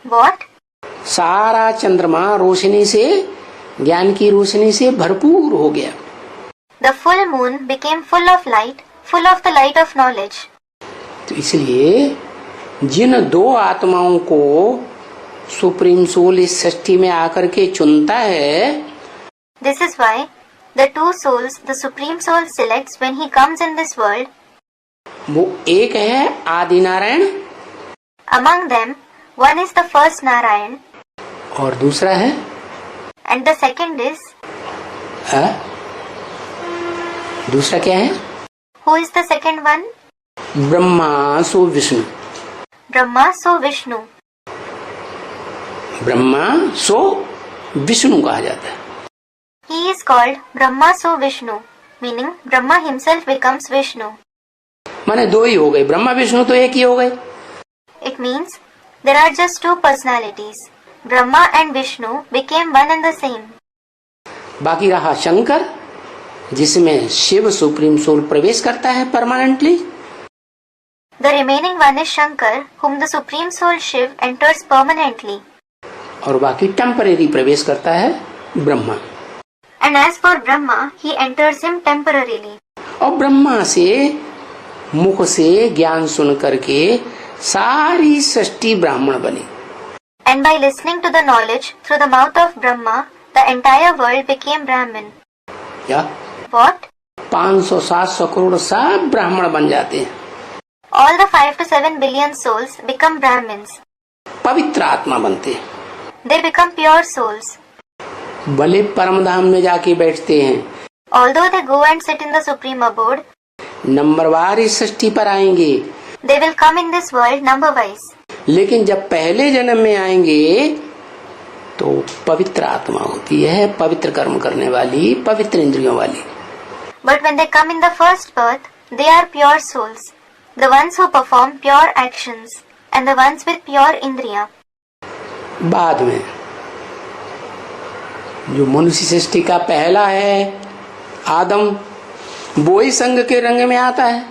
What? सारा चंद्रमा रोशनी से, ज्ञान की रोशनी से भरपूर हो गया। The full moon became full of the light of knowledge. तो इसलिए जिन दो आत्माओं को सुप्रीम सोल इस सृष्टि में आकर के चुनता है, This is why the two souls the Supreme Soul selects when he comes in this world. वो एक है आदि Narayan Among them, one is the first Narayan और दूसरा है and the second is, दूसरा क्या है? who is the second one? Brahma so Vishnu. Brahma so Vishnu. Brahma सो विष्णु कहा जाता है। He is called Brahma so Vishnu, meaning Brahma himself becomes Vishnu. माने दो ही हो गए, ब्रह्मा विष्णु तो एक ही हो गए। It means there are just two personalities. Brahma and Vishnu became one and the same. बाकी रहा शंकर, जिसमें शिव सुप्रीम सोल प्रवेश करता है permanently. The remaining one is Shankar, whom the Supreme Soul Shiv enters permanently. और बाकी टेम्परेरी प्रवेश करता है Brahma. And as for Brahma, he enters him temporarily. और ब्रह्मा से मुख से ज्ञान सुन करके सारी सृष्टि ब्राह्मण बनी। And by listening to the knowledge through the mouth of Brahma, the entire world became Brahmin. क्या? What? 500-700 करोड़ सब ब्राह्मण बन जाते हैं। All the 5 to 7 billion souls become Brahmins. पवित्र आत्मा बनते हैं। They become pure souls. भले परम धाम में जाके बैठते हैं, Although they go and sit in the Supreme Abode, नंबरवार इस सृष्टि पर आएंगे। They will come in this world number wise. लेकिन जब पहले जन्म में आएंगे तो पवित्र आत्मा होती है, पवित्र कर्म करने वाली, पवित्र इंद्रियों वाली। But when they come in the first birth, they are pure souls, the ones who perform pure actions, and the ones with pure indriya. बाद में जो मनुष्य सृष्टि का पहला है आदम, वो ही संग के रंग में आता है।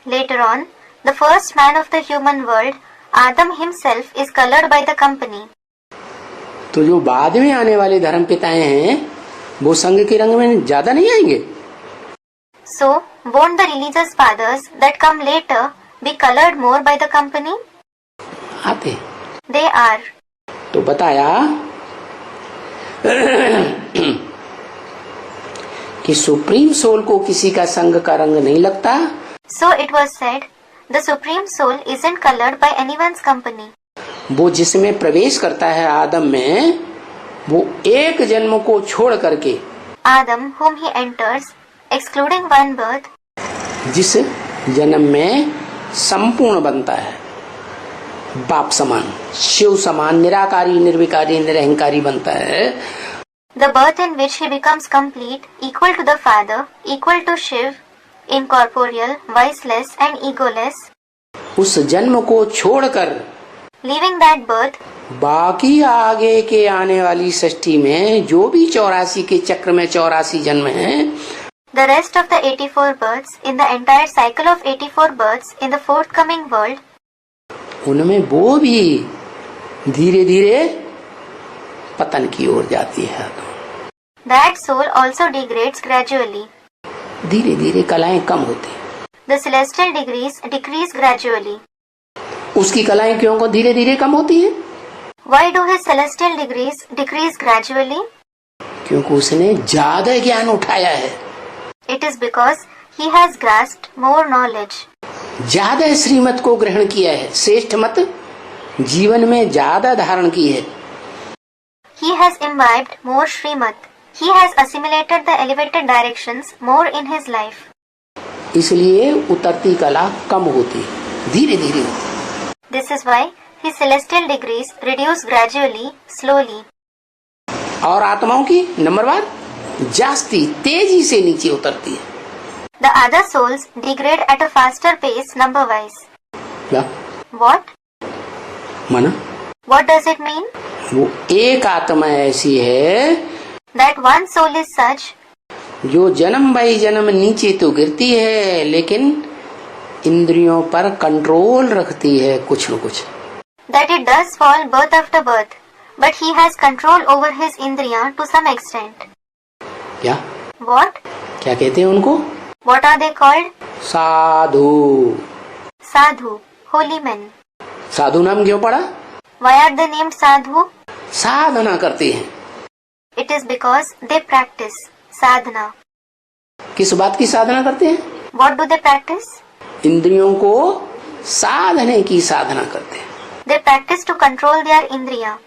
Later on, the first man of the human world, Adam himself, is colored by the company. तो जो बाद में आने वाले धर्म पिताएं हैं वो संग के रंग में ज्यादा नहीं आएंगे। So, won't the religious fathers that come later be colored more by the company? आते They are. तो बताया कि सुप्रीम सोल को किसी का संग का रंग नहीं लगता। So it was said, the supreme soul isn't colored by anyone's company. वो जिसमें प्रवेश करता है आदम में, वो एक जन्म को छोड़ करके, Adam, whom he enters, excluding one birth, जिस जन्म में संपूर्ण बनता है, बाप समान, शिव समान, निराकारी, निर्विकारी, निरहंकारी बनता है, the birth in which he becomes complete, equal to the Father, equal to Shiv, incorporeal, viceless and egoless, उस जन्म को छोड़कर leaving that birth, बाकी आगे के आने वाली सृष्टि में जो भी 84 के चक्र में 84 जन्म हैं, the rest of the 84 births in the entire cycle of 84 births in the forthcoming world, उनमें वो भी धीरे धीरे पतन की ओर जाती है। that soul also degrades gradually. धीरे धीरे कलाएं कम होती हैं। The celestial degrees decrease gradually. उसकी कलाएं क्यों को धीरे धीरे कम होती हैं? Why do his celestial degrees decrease gradually? क्योंकि उसने ज्यादा ज्ञान उठाया है, It is because he has grasped more knowledge. ज्यादा श्रीमत को ग्रहण किया है, श्रेष्ठ मत जीवन में ज्यादा धारण की है। He has imbibed more Srimad. He has assimilated the elevated directions more in his life. इसलिए उतरती कला कम होती है, धीरे धीरे होती है। This is why his celestial degrees reduce gradually, slowly. और आत्माओं की नंबरवार जास्ती तेजी से नीचे उतरती है। The other souls degrade at a faster pace number-wise. क्या What? माना What does it mean? वो एक आत्मा ऐसी है That one soul is such जो जन्म बाई जन्म नीचे तो गिरती है, लेकिन इंद्रियों पर कंट्रोल रखती है कुछ न कुछ। that it does fall birth after birth, but he has control over his indriya to some extent. क्या What? क्या कहते हैं उनको? What are they called? Sadhu. Sadhu, holy men. साधु नाम क्यों पड़ा? Why are they named sadhu? साधना करते हैं। It is because they practice sadhana. किस बात की साधना करते हैं? What do they practice? इंद्रियों को साधने की साधना करते हैं। They practice to control their indriya.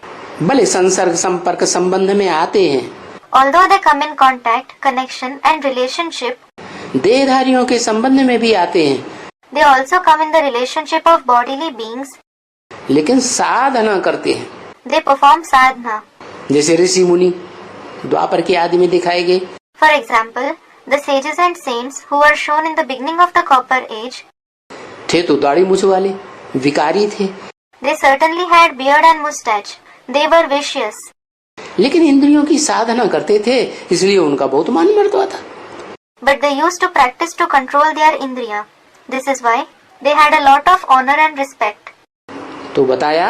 भले संसर्ग संपर्क संबंध में आते हैं, Although they come in contact, connection and relationship, देहधारियों के संबंध में भी आते हैं, they also come in the relationship of bodily beings. लेकिन साधना करते हैं। They perform sadhana. जैसे ऋषि मुनि द्वापर के आदि में दिखाए गए। For example, the sages and saints who were shown in the beginning of the Copper Age, थे तो दाढ़ी मूछ वाले, विकारी थे, they certainly had beard and mustache. They were vicious. लेकिन इंद्रियों की साधना करते थे, इसलिए उनका बहुत मान मर्तबा था। But they used to practice to control their indriya. This is why they had a lot of honor and respect. तो बताया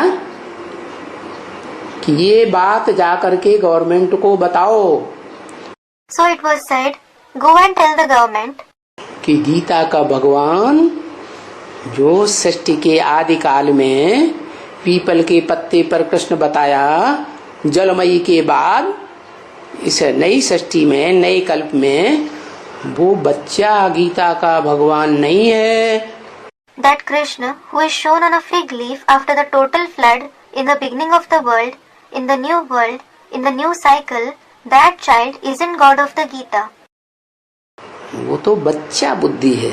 कि ये बात जा करके गवर्नमेंट को बताओ So it was said, go and tell the government कि गीता का भगवान जो सृष्टि के आदि काल में पीपल के पत्ते पर कृष्ण बताया, जलमयी के बाद इस नई सृष्टि में, नए कल्प में वो बच्चा गीता का भगवान नहीं है। that Krishna, who is shown on a fig leaf after the total flood in the beginning of the world, in the new world, in the new cycle, that child isn't God of the Gita. वो तो बच्चा बुद्धि है।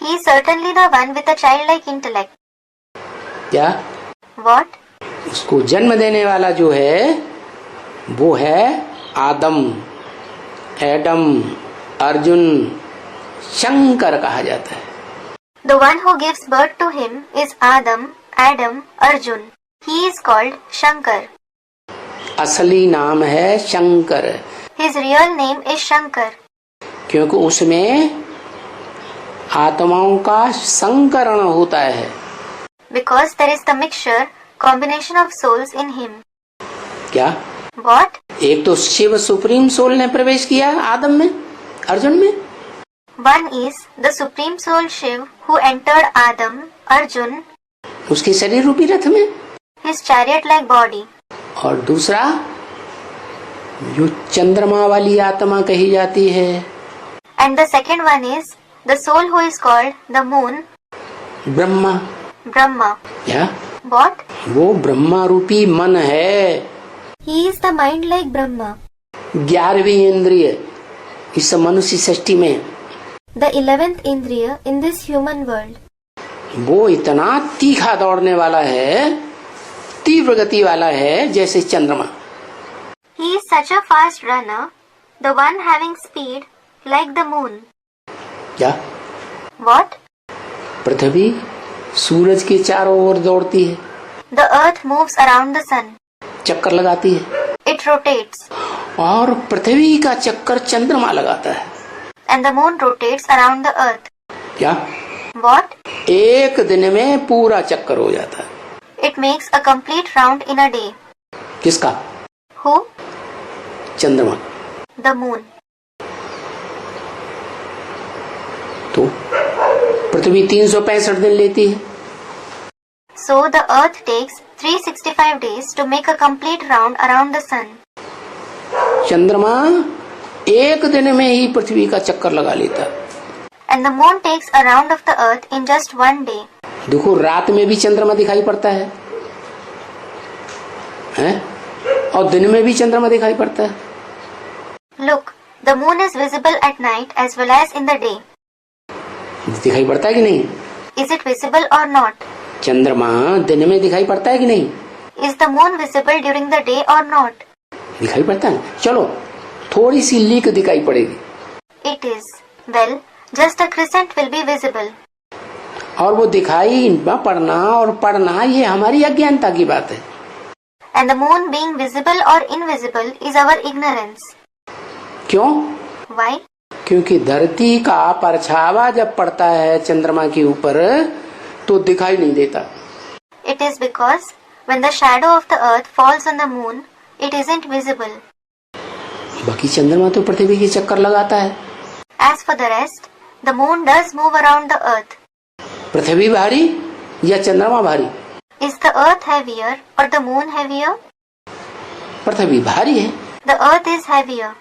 He is certainly the one with a childlike intellect. क्या? What? उसको जन्म देने वाला जो है वो है आदम, एडम, अर्जुन, शंकर कहा जाता है। The one who gives birth to him is Adam, Arjun. He is called Shankar. असली नाम है Shankar. His real name is Shankar. क्योंकि उसमें आत्माओं का संकरण होता है। Because there is the mixture, combination of souls in him. क्या? What? एक तो शिव सुप्रीम सोल ने प्रवेश किया आदम में, अर्जुन में। One is the supreme soul Shiv who entered Adam, Arjun, उसके शरीर रूपी रथ में। his chariot-like body. और दूसरा जो चंद्रमा वाली आत्मा कही जाती है। And the second one is the soul who is called the moon, Brahma. Brahma. क्या? What? वो ब्रह्मा रूपी मन है। He is the mind like Brahma. 11वीं इंद्रिय इस मनुष्य सृष्टि में। The 11th Indriya in this human world. वो इतना तीखा दौड़ने वाला है, तीव्र गति वाला है जैसे चंद्रमा। He is such a fast runner, the one having speed like the moon. क्या? What? पृथ्वी सूरज के चारों ओर दौड़ती है। The earth moves around the sun. चक्कर लगाती है। It rotates. और पृथ्वी का चक्कर चंद्रमा लगाता है। And the moon rotates around the earth. क्या? What? एक दिन में पूरा चक्कर हो जाता है। It makes a complete round in a day. किसका? Who? चंद्रमा। The moon. तो पृथ्वी 365 दिन लेती है। So the earth takes 365 days to make a complete round around the sun. चंद्रमा एक दिन में ही पृथ्वी का चक्कर लगा लेता। And the moon takes a round of the earth in just one day. देखो रात में भी चंद्रमा दिखाई पड़ता है, हैं? और दिन में भी चंद्रमा दिखाई पड़ता है। Look, the moon is visible at night as well as in the day. दिखाई पड़ता है कि नहीं? Is it visible or not? चंद्रमा दिन में दिखाई पड़ता है कि नहीं? Is the moon visible during the day or not? दिखाई पड़ता है। चलो थोड़ी सी लीक दिखाई पड़ेगी। It is. Well, just a crescent will be visible. और वो दिखाई न पड़ना और पड़ना ये हमारी अज्ञानता की बात है। And the moon being visible or invisible is our ignorance. क्यों? Why? क्योंकि धरती का परछावा जब पड़ता है चंद्रमा के ऊपर तो दिखाई नहीं देता। It is because when the shadow of the earth falls on the moon, it isn't visible. बाकी चंद्रमा तो पृथ्वी के चक्कर लगाता है। As for the rest, the moon does move around the earth. पृथ्वी भारी या चंद्रमा भारी? Is the earth heavier or the moon heavier? पृथ्वी भारी है। The earth is heavier.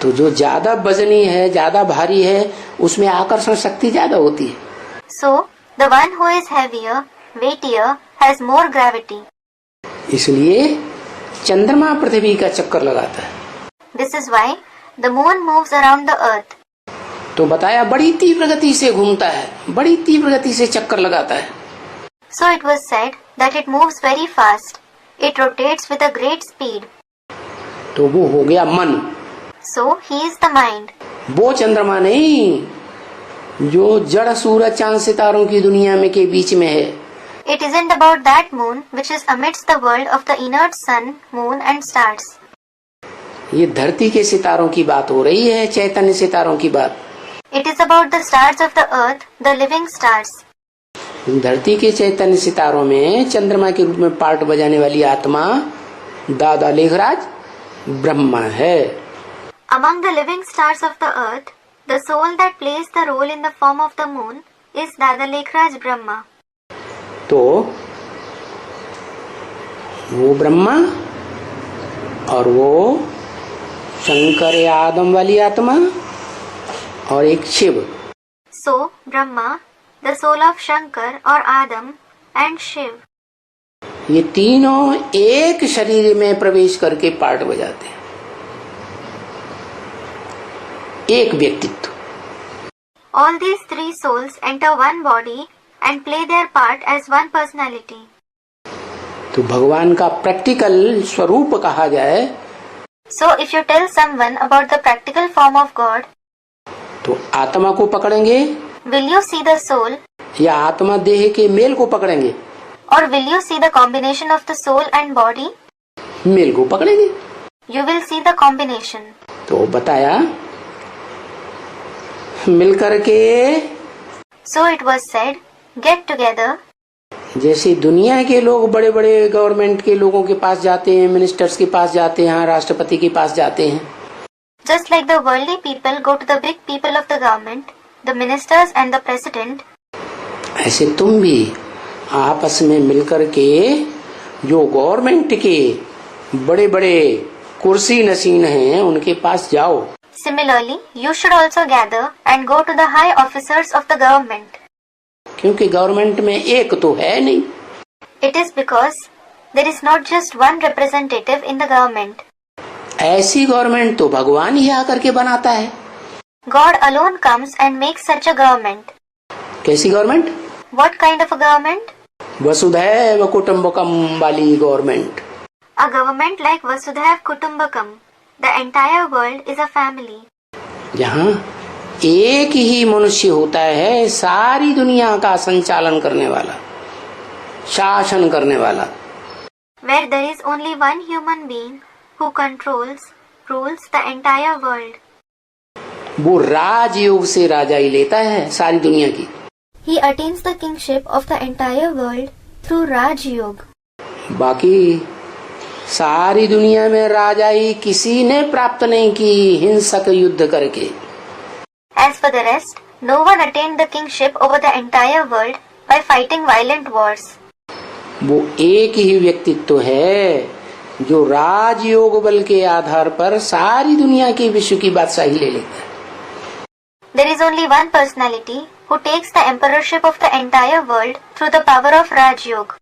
तो जो ज्यादा वजनी है, ज्यादा भारी है, उसमें आकर्षण शक्ति ज्यादा होती है। So, the one who is heavier, weightier, has more gravity. इसलिए चंद्रमा पृथ्वी का चक्कर लगाता है। This is why the moon moves around the earth. तो बताया बड़ी तीव्र गति से घूमता है, बड़ी तीव्र गति से चक्कर लगाता है। So it was said that it moves very fast. It rotates with a great speed. तो वो हो गया मन। So he is the mind. वो चंद्रमा नहीं जो जड़ सूरज चांद सितारों की दुनिया में के बीच में है। It isn't about that moon which is amidst the world of the inert sun, moon and stars. ये धरती के सितारों की बात हो रही है, चैतन्य सितारों की बात। It is about the stars of the earth, the living stars. धरती के चैतन्य सितारों में चंद्रमा के रूप में पार्ट बजाने वाली आत्मा दादा लेखराज ब्रह्मा है। Among the living stars of the earth, the soul that plays the role in the form of the moon is Dada Lekhraj Brahma. तो वो ब्रह्मा और वो शंकर या आदम वाली आत्मा और एक Shiv. So Brahma, the soul of Shankar or Adam and Shiv. ये तीनों एक शरीर में प्रवेश करके पार्ट बजाते हैं। एक व्यक्तित्व All these three souls enter one body and play their part as one personality. तो भगवान का प्रैक्टिकल स्वरूप कहा जाए, So if you tell someone about the practical form of God, तो आत्मा को पकड़ेंगे will you see the soul या आत्मा देह के मेल को पकड़ेंगे? or will you see the combination of the soul and body? मेल को पकड़ेंगे। You will see the combination. तो बताया मिलकर के, So it was said, get together. जैसे दुनिया के लोग बड़े बड़े गवर्नमेंट के लोगों के पास जाते हैं, मिनिस्टर्स के पास जाते हैं, राष्ट्रपति के पास जाते हैं, Just like the worldly people go to the big people of the government, the ministers and the president, ऐसे तुम भी आपस में मिलकर के जो गवर्नमेंट के बड़े बड़े कुर्सी नशीन हैं उनके पास जाओ। similarly, you should also gather and go to the high officers of the government. क्योंकि गवर्नमेंट में एक तो है नहीं। It is because there is not just one representative in the government. ऐसी गवर्नमेंट तो भगवान ही आकर के बनाता है। God alone comes and makes such a government. कैसी government? What kind of a government? वसुधैव कुटुंबकम वाली government. A government like Vasudhaiv Kutumbakam. The entire world is a family. जहाँ एक ही मनुष्य होता है सारी दुनिया का संचालन करने वाला, शासन करने वाला। Where there is only one human being who rules the entire world. वो राजयोग से राजाई लेता है सारी दुनिया की। He attains the kingship of the entire world through Raj Yoga. बाकी सारी दुनिया में राजाई किसी ने प्राप्त नहीं की हिंसक युद्ध करके। As for the rest, no one attained the kingship over the entire world by fighting violent wars. वो एक ही व्यक्तित्व है जो राजयोग बल के आधार पर सारी दुनिया की विश्व की बादशाही ले लेता है। There is only one personality who takes the emperorship of the entire world through the power of Raj Yoga.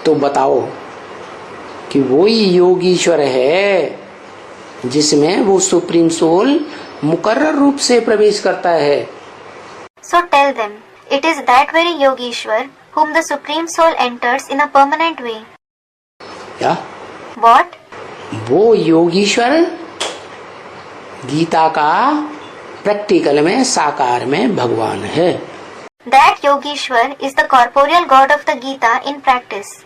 तो बताओ कि वही योगीश्वर है जिसमें वो सुप्रीम सोल मुकर्रर रूप से प्रवेश करता है। So tell them, it is that very Yogishwar whom the Supreme Soul enters in a permanent way. क्या? What? वो योगीश्वर गीता का प्रैक्टिकल में साकार में भगवान है। That Yogishwar is the corporeal god of the Gita in practice.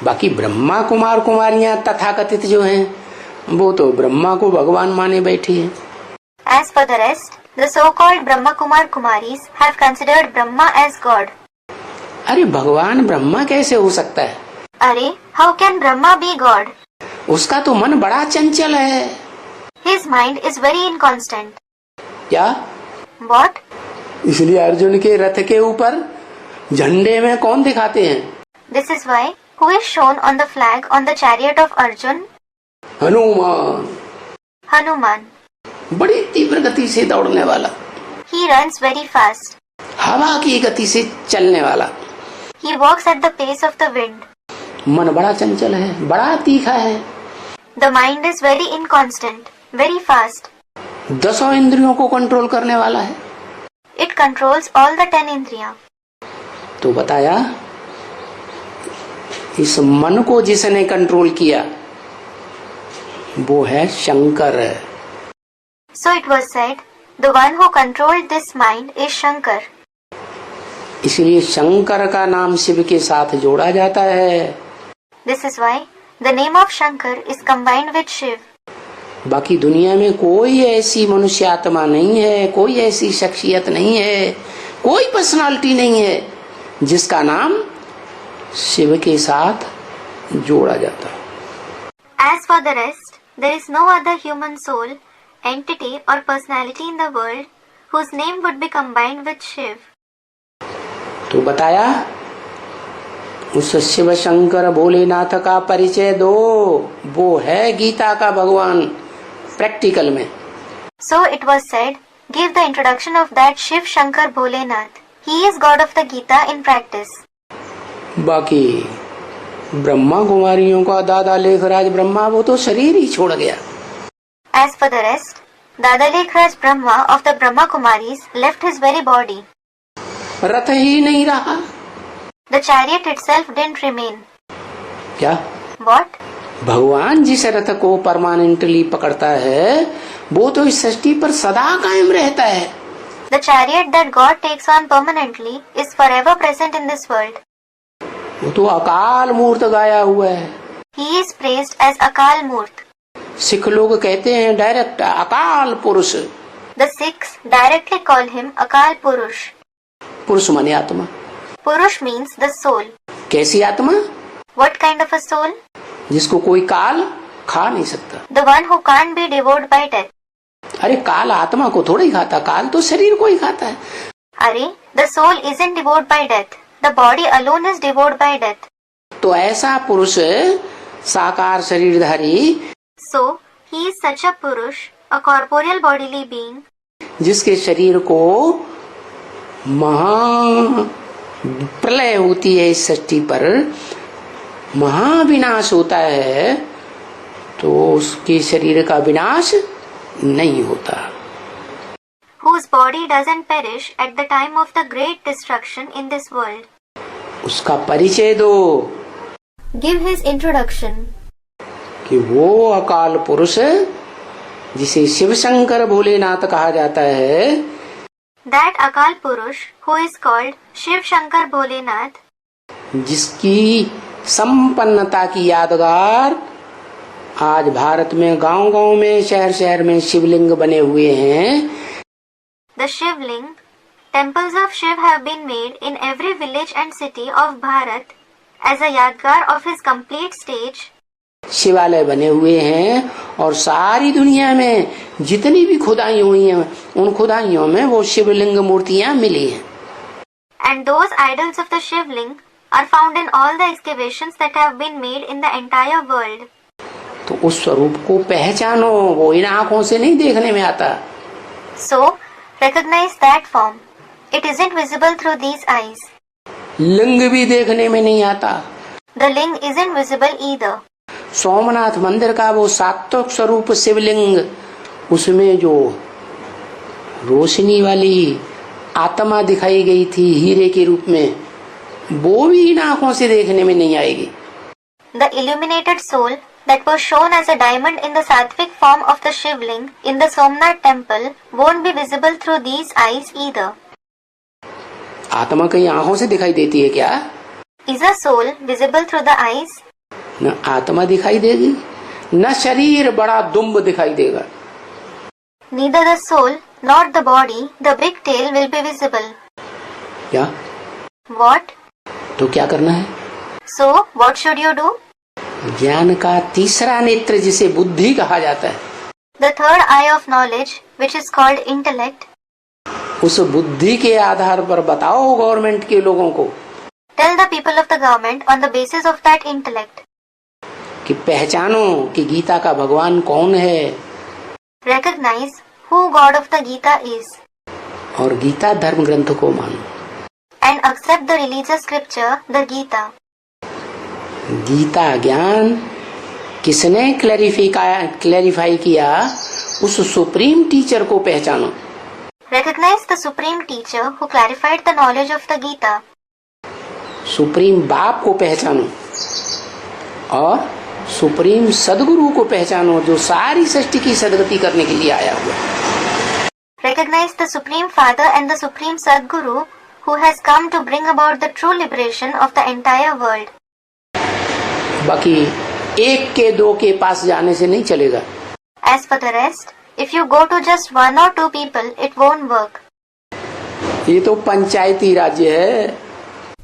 बाकी ब्रह्मा कुमार कुमारियां तथाकथित जो हैं वो तो ब्रह्मा को भगवान माने बैठी है। As for the rest, the so-called Brahma Kumar Kumaris have considered Brahma as God. अरे भगवान ब्रह्मा कैसे हो सकता है? अरे, how can Brahma be God? उसका तो मन बड़ा चंचल है। His mind is very inconstant. क्या? What? इसलिए अर्जुन के रथ के ऊपर झंडे में कौन दिखाते हैं? This is why who is shown on the flag on the chariot of Arjun? Hanuman. Hanuman. बड़ी तीव्र गति से दौड़ने वाला, He runs very fast. हवा की गति से चलने वाला, He walks at the pace of the wind. मन बड़ा चंचल है, बड़ा तीखा है। The mind is very inconstant, very fast. 10 इंद्रियों को कंट्रोल करने वाला है। It controls all the 10 indriya. तो बताया इस मन को जिसने कंट्रोल किया वो है Shankar. So it was said, the one who controlled this mind is Shankar. इसलिए शंकर का नाम शिव के साथ जोड़ा जाता है। This is why the name of Shankar is combined with Shiv. बाकी दुनिया में कोई ऐसी मनुष्य आत्मा नहीं है, कोई ऐसी शख्सियत नहीं है, कोई पर्सनालिटी नहीं है जिसका नाम शिव के साथ जोड़ा जाता है। As for the rest, there is no other human soul, entity or personality in the world whose name would be combined with Shiv. तो बताया उस शिव शंकर भोलेनाथ का परिचय दो, वो है गीता का भगवान प्रैक्टिकल में। So it was said, give the introduction of that Shiv Shankar Bholenath. He is God of the Gita in practice. बाकी ब्रह्मा कुमारियों का दादा लेखराज ब्रह्मा वो तो शरीर ही छोड़ गया। As for the rest, Dadalik Raj Brahma of the Brahma Kumaris left his very body. रथ ही नहीं रहा। The chariot itself didn't remain. क्या? What? भगवान जिस रथ को परमानेंटली पकड़ता है वो तो इस सृष्टि पर सदा कायम रहता है। The chariot that God takes on permanently is forever present in this world. वो तो अकाल मूर्त गाया हुआ है। He is praised as Akal Murt. Sikh लोग कहते हैं डायरेक्ट अकाल पुरुष। The Sikhs directly call him Akal Purush. पुरुष माने आत्मा। Purush means the soul. कैसी आत्मा? What kind of a soul? जिसको कोई काल खा नहीं सकता। The one who can't be devoured by death. अरे काल आत्मा को थोड़ा ही खाता, काल तो शरीर को ही खाता है। अरे, the soul isn't devoured by death. The body alone is devoured by death. तो ऐसा पुरुष साकार शरीरधारी, So, he is such a Purush, a corporeal bodily being, जिसके शरीर को महा प्रलय होती है इस सृष्टि पर, महाविनाश होता है, तो उसके शरीर का विनाश नहीं होता। whose body doesn't perish at the time of the great destruction in this world. उसका परिचय दो। Give his introduction. कि वो अकाल पुरुष जिसे शिव शंकर भोलेनाथ कहा जाता है, That Akal Purush who is called Shiv Shankar Bholenath, जिसकी संपन्नता की यादगार आज भारत में गांव गांव में शहर शहर में शिवलिंग बने हुए हैं। the Shivling, temples of Shiv have been made in every village and city of Bharat as a yadgar of his complete stage. शिवालय बने हुए हैं और सारी दुनिया में जितनी भी खुदाई हुई हैं उन खुदाइयों में वो शिवलिंग मूर्तियां मिली हैं। And those idols of the Shivling are found in all the excavations that have been made in the entire world. तो उस स्वरूप को पहचानो, वो इन आंखों से नहीं देखने में आता। So, recognize that form. It isn't visible through these eyes. लिंग भी देखने में नहीं आता। The ling isn't visible either. Somnath मंदिर का वो सात्विक स्वरूप शिवलिंग, उसमें जो रोशनी वाली आत्मा दिखाई गई थी हीरे के रूप में, वो भी इन आंखों से देखने में नहीं आएगी। The illuminated soul that was shown as a diamond in the sattvic form of the Shivling in the Somnath temple won't be visible through these eyes either. आत्मा कहीं आंखों से दिखाई देती है क्या? Is a soul visible through the eyes? न आत्मा दिखाई देगी, न शरीर बड़ा दुम्ब दिखाई देगा। Neither the soul nor the body, the big tail, will be visible. क्या? What? तो क्या करना है? So, what should you do? ज्ञान का तीसरा नेत्र जिसे बुद्धि कहा जाता है, The third eye of knowledge, which is called intellect, उस बुद्धि के आधार पर बताओ गवर्नमेंट के लोगों को tell the people of the government on the basis of that intellect. कि पहचानो कि गीता का भगवान कौन है, Recognize who God of the Gita is, और गीता धर्म ग्रंथ को मानो। and accept the religious scripture, the Gita. Gita ज्ञान किसने क्लैरिफाई किया, उस सुप्रीम टीचर को पहचानो। Recognize the supreme teacher who clarified the knowledge of the Gita. Supreme बाप को पहचानो और सुप्रीम सदगुरु को पहचानो जो सारी सृष्टि की सदगति करने के लिए आया हुआ है। Recognize the supreme father and the supreme Sadguru who has come to bring about the true liberation of the entire world. बाकी एक के दो के पास जाने से नहीं चलेगा। As for the rest, if you go to just one or two people, it won't work. ये तो पंचायती राज्य है।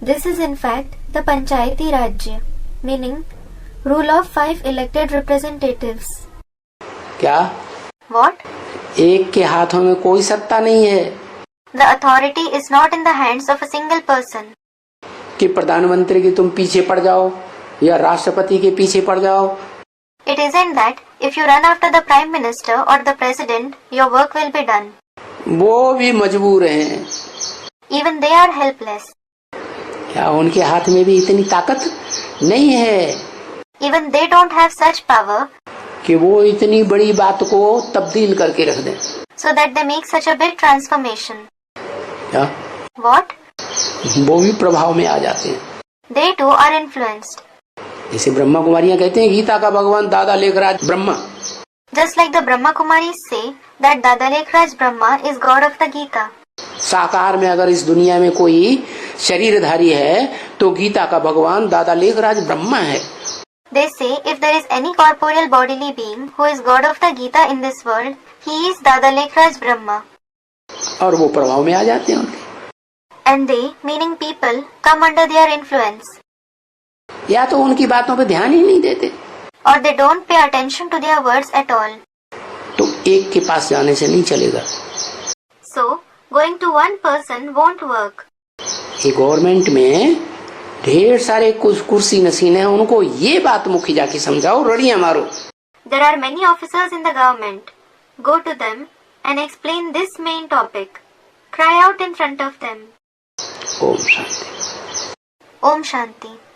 This is in fact the Panchayati Rajya, meaning rule of 5 elected representatives. क्या? What? एक के हाथों में कोई सत्ता नहीं है The authority is not in the hands of a single person. कि प्रधानमंत्री के तुम पीछे पड़ जाओ या राष्ट्रपति के पीछे पड़ जाओ। It isn't that if you run after the Prime Minister or the President, your work will be done. वो भी मजबूर हैं। Even they are helpless. क्या उनके हाथ में भी इतनी ताकत नहीं है? Even they don't have such power कि वो इतनी बड़ी बात को तब्दील करके रख दें। so that they make such a big transformation. क्या? What? वो भी प्रभाव में आ जाते हैं। They too are influenced. जैसे ब्रह्मा कुमारियां कहते हैं गीता का भगवान दादा Lekhraj Brahma. Just like the Brahma Kumaris say that Dada Lekhraj Brahma is God of the Gita. साकार में अगर इस दुनिया में कोई शरीरधारी है तो गीता का भगवान दादा लेखराज ब्रह्मा है। They say if there is any corporeal bodily being who is God of the Gita in this world, he is Dada Lekhraj Brahma. और वो प्रभाव में आ जाते हैं उनके। And they, meaning people, come under their influence. या तो उनकी बातों पे ध्यान ही नहीं देते, Or they don't pay attention to their words at all. तो एक के पास जाने से नहीं चलेगा। So, going to one person won't work. ये गवर्नमेंट में ढेर सारे कुछ कुर्सी नसीन है, उनको ये बात मुखी जाके समझाओ, रड़ियां मारो। There are many officers in the government. Go to them and explain this main topic. Cry out in front of them. Om Shanti. Om Shanti.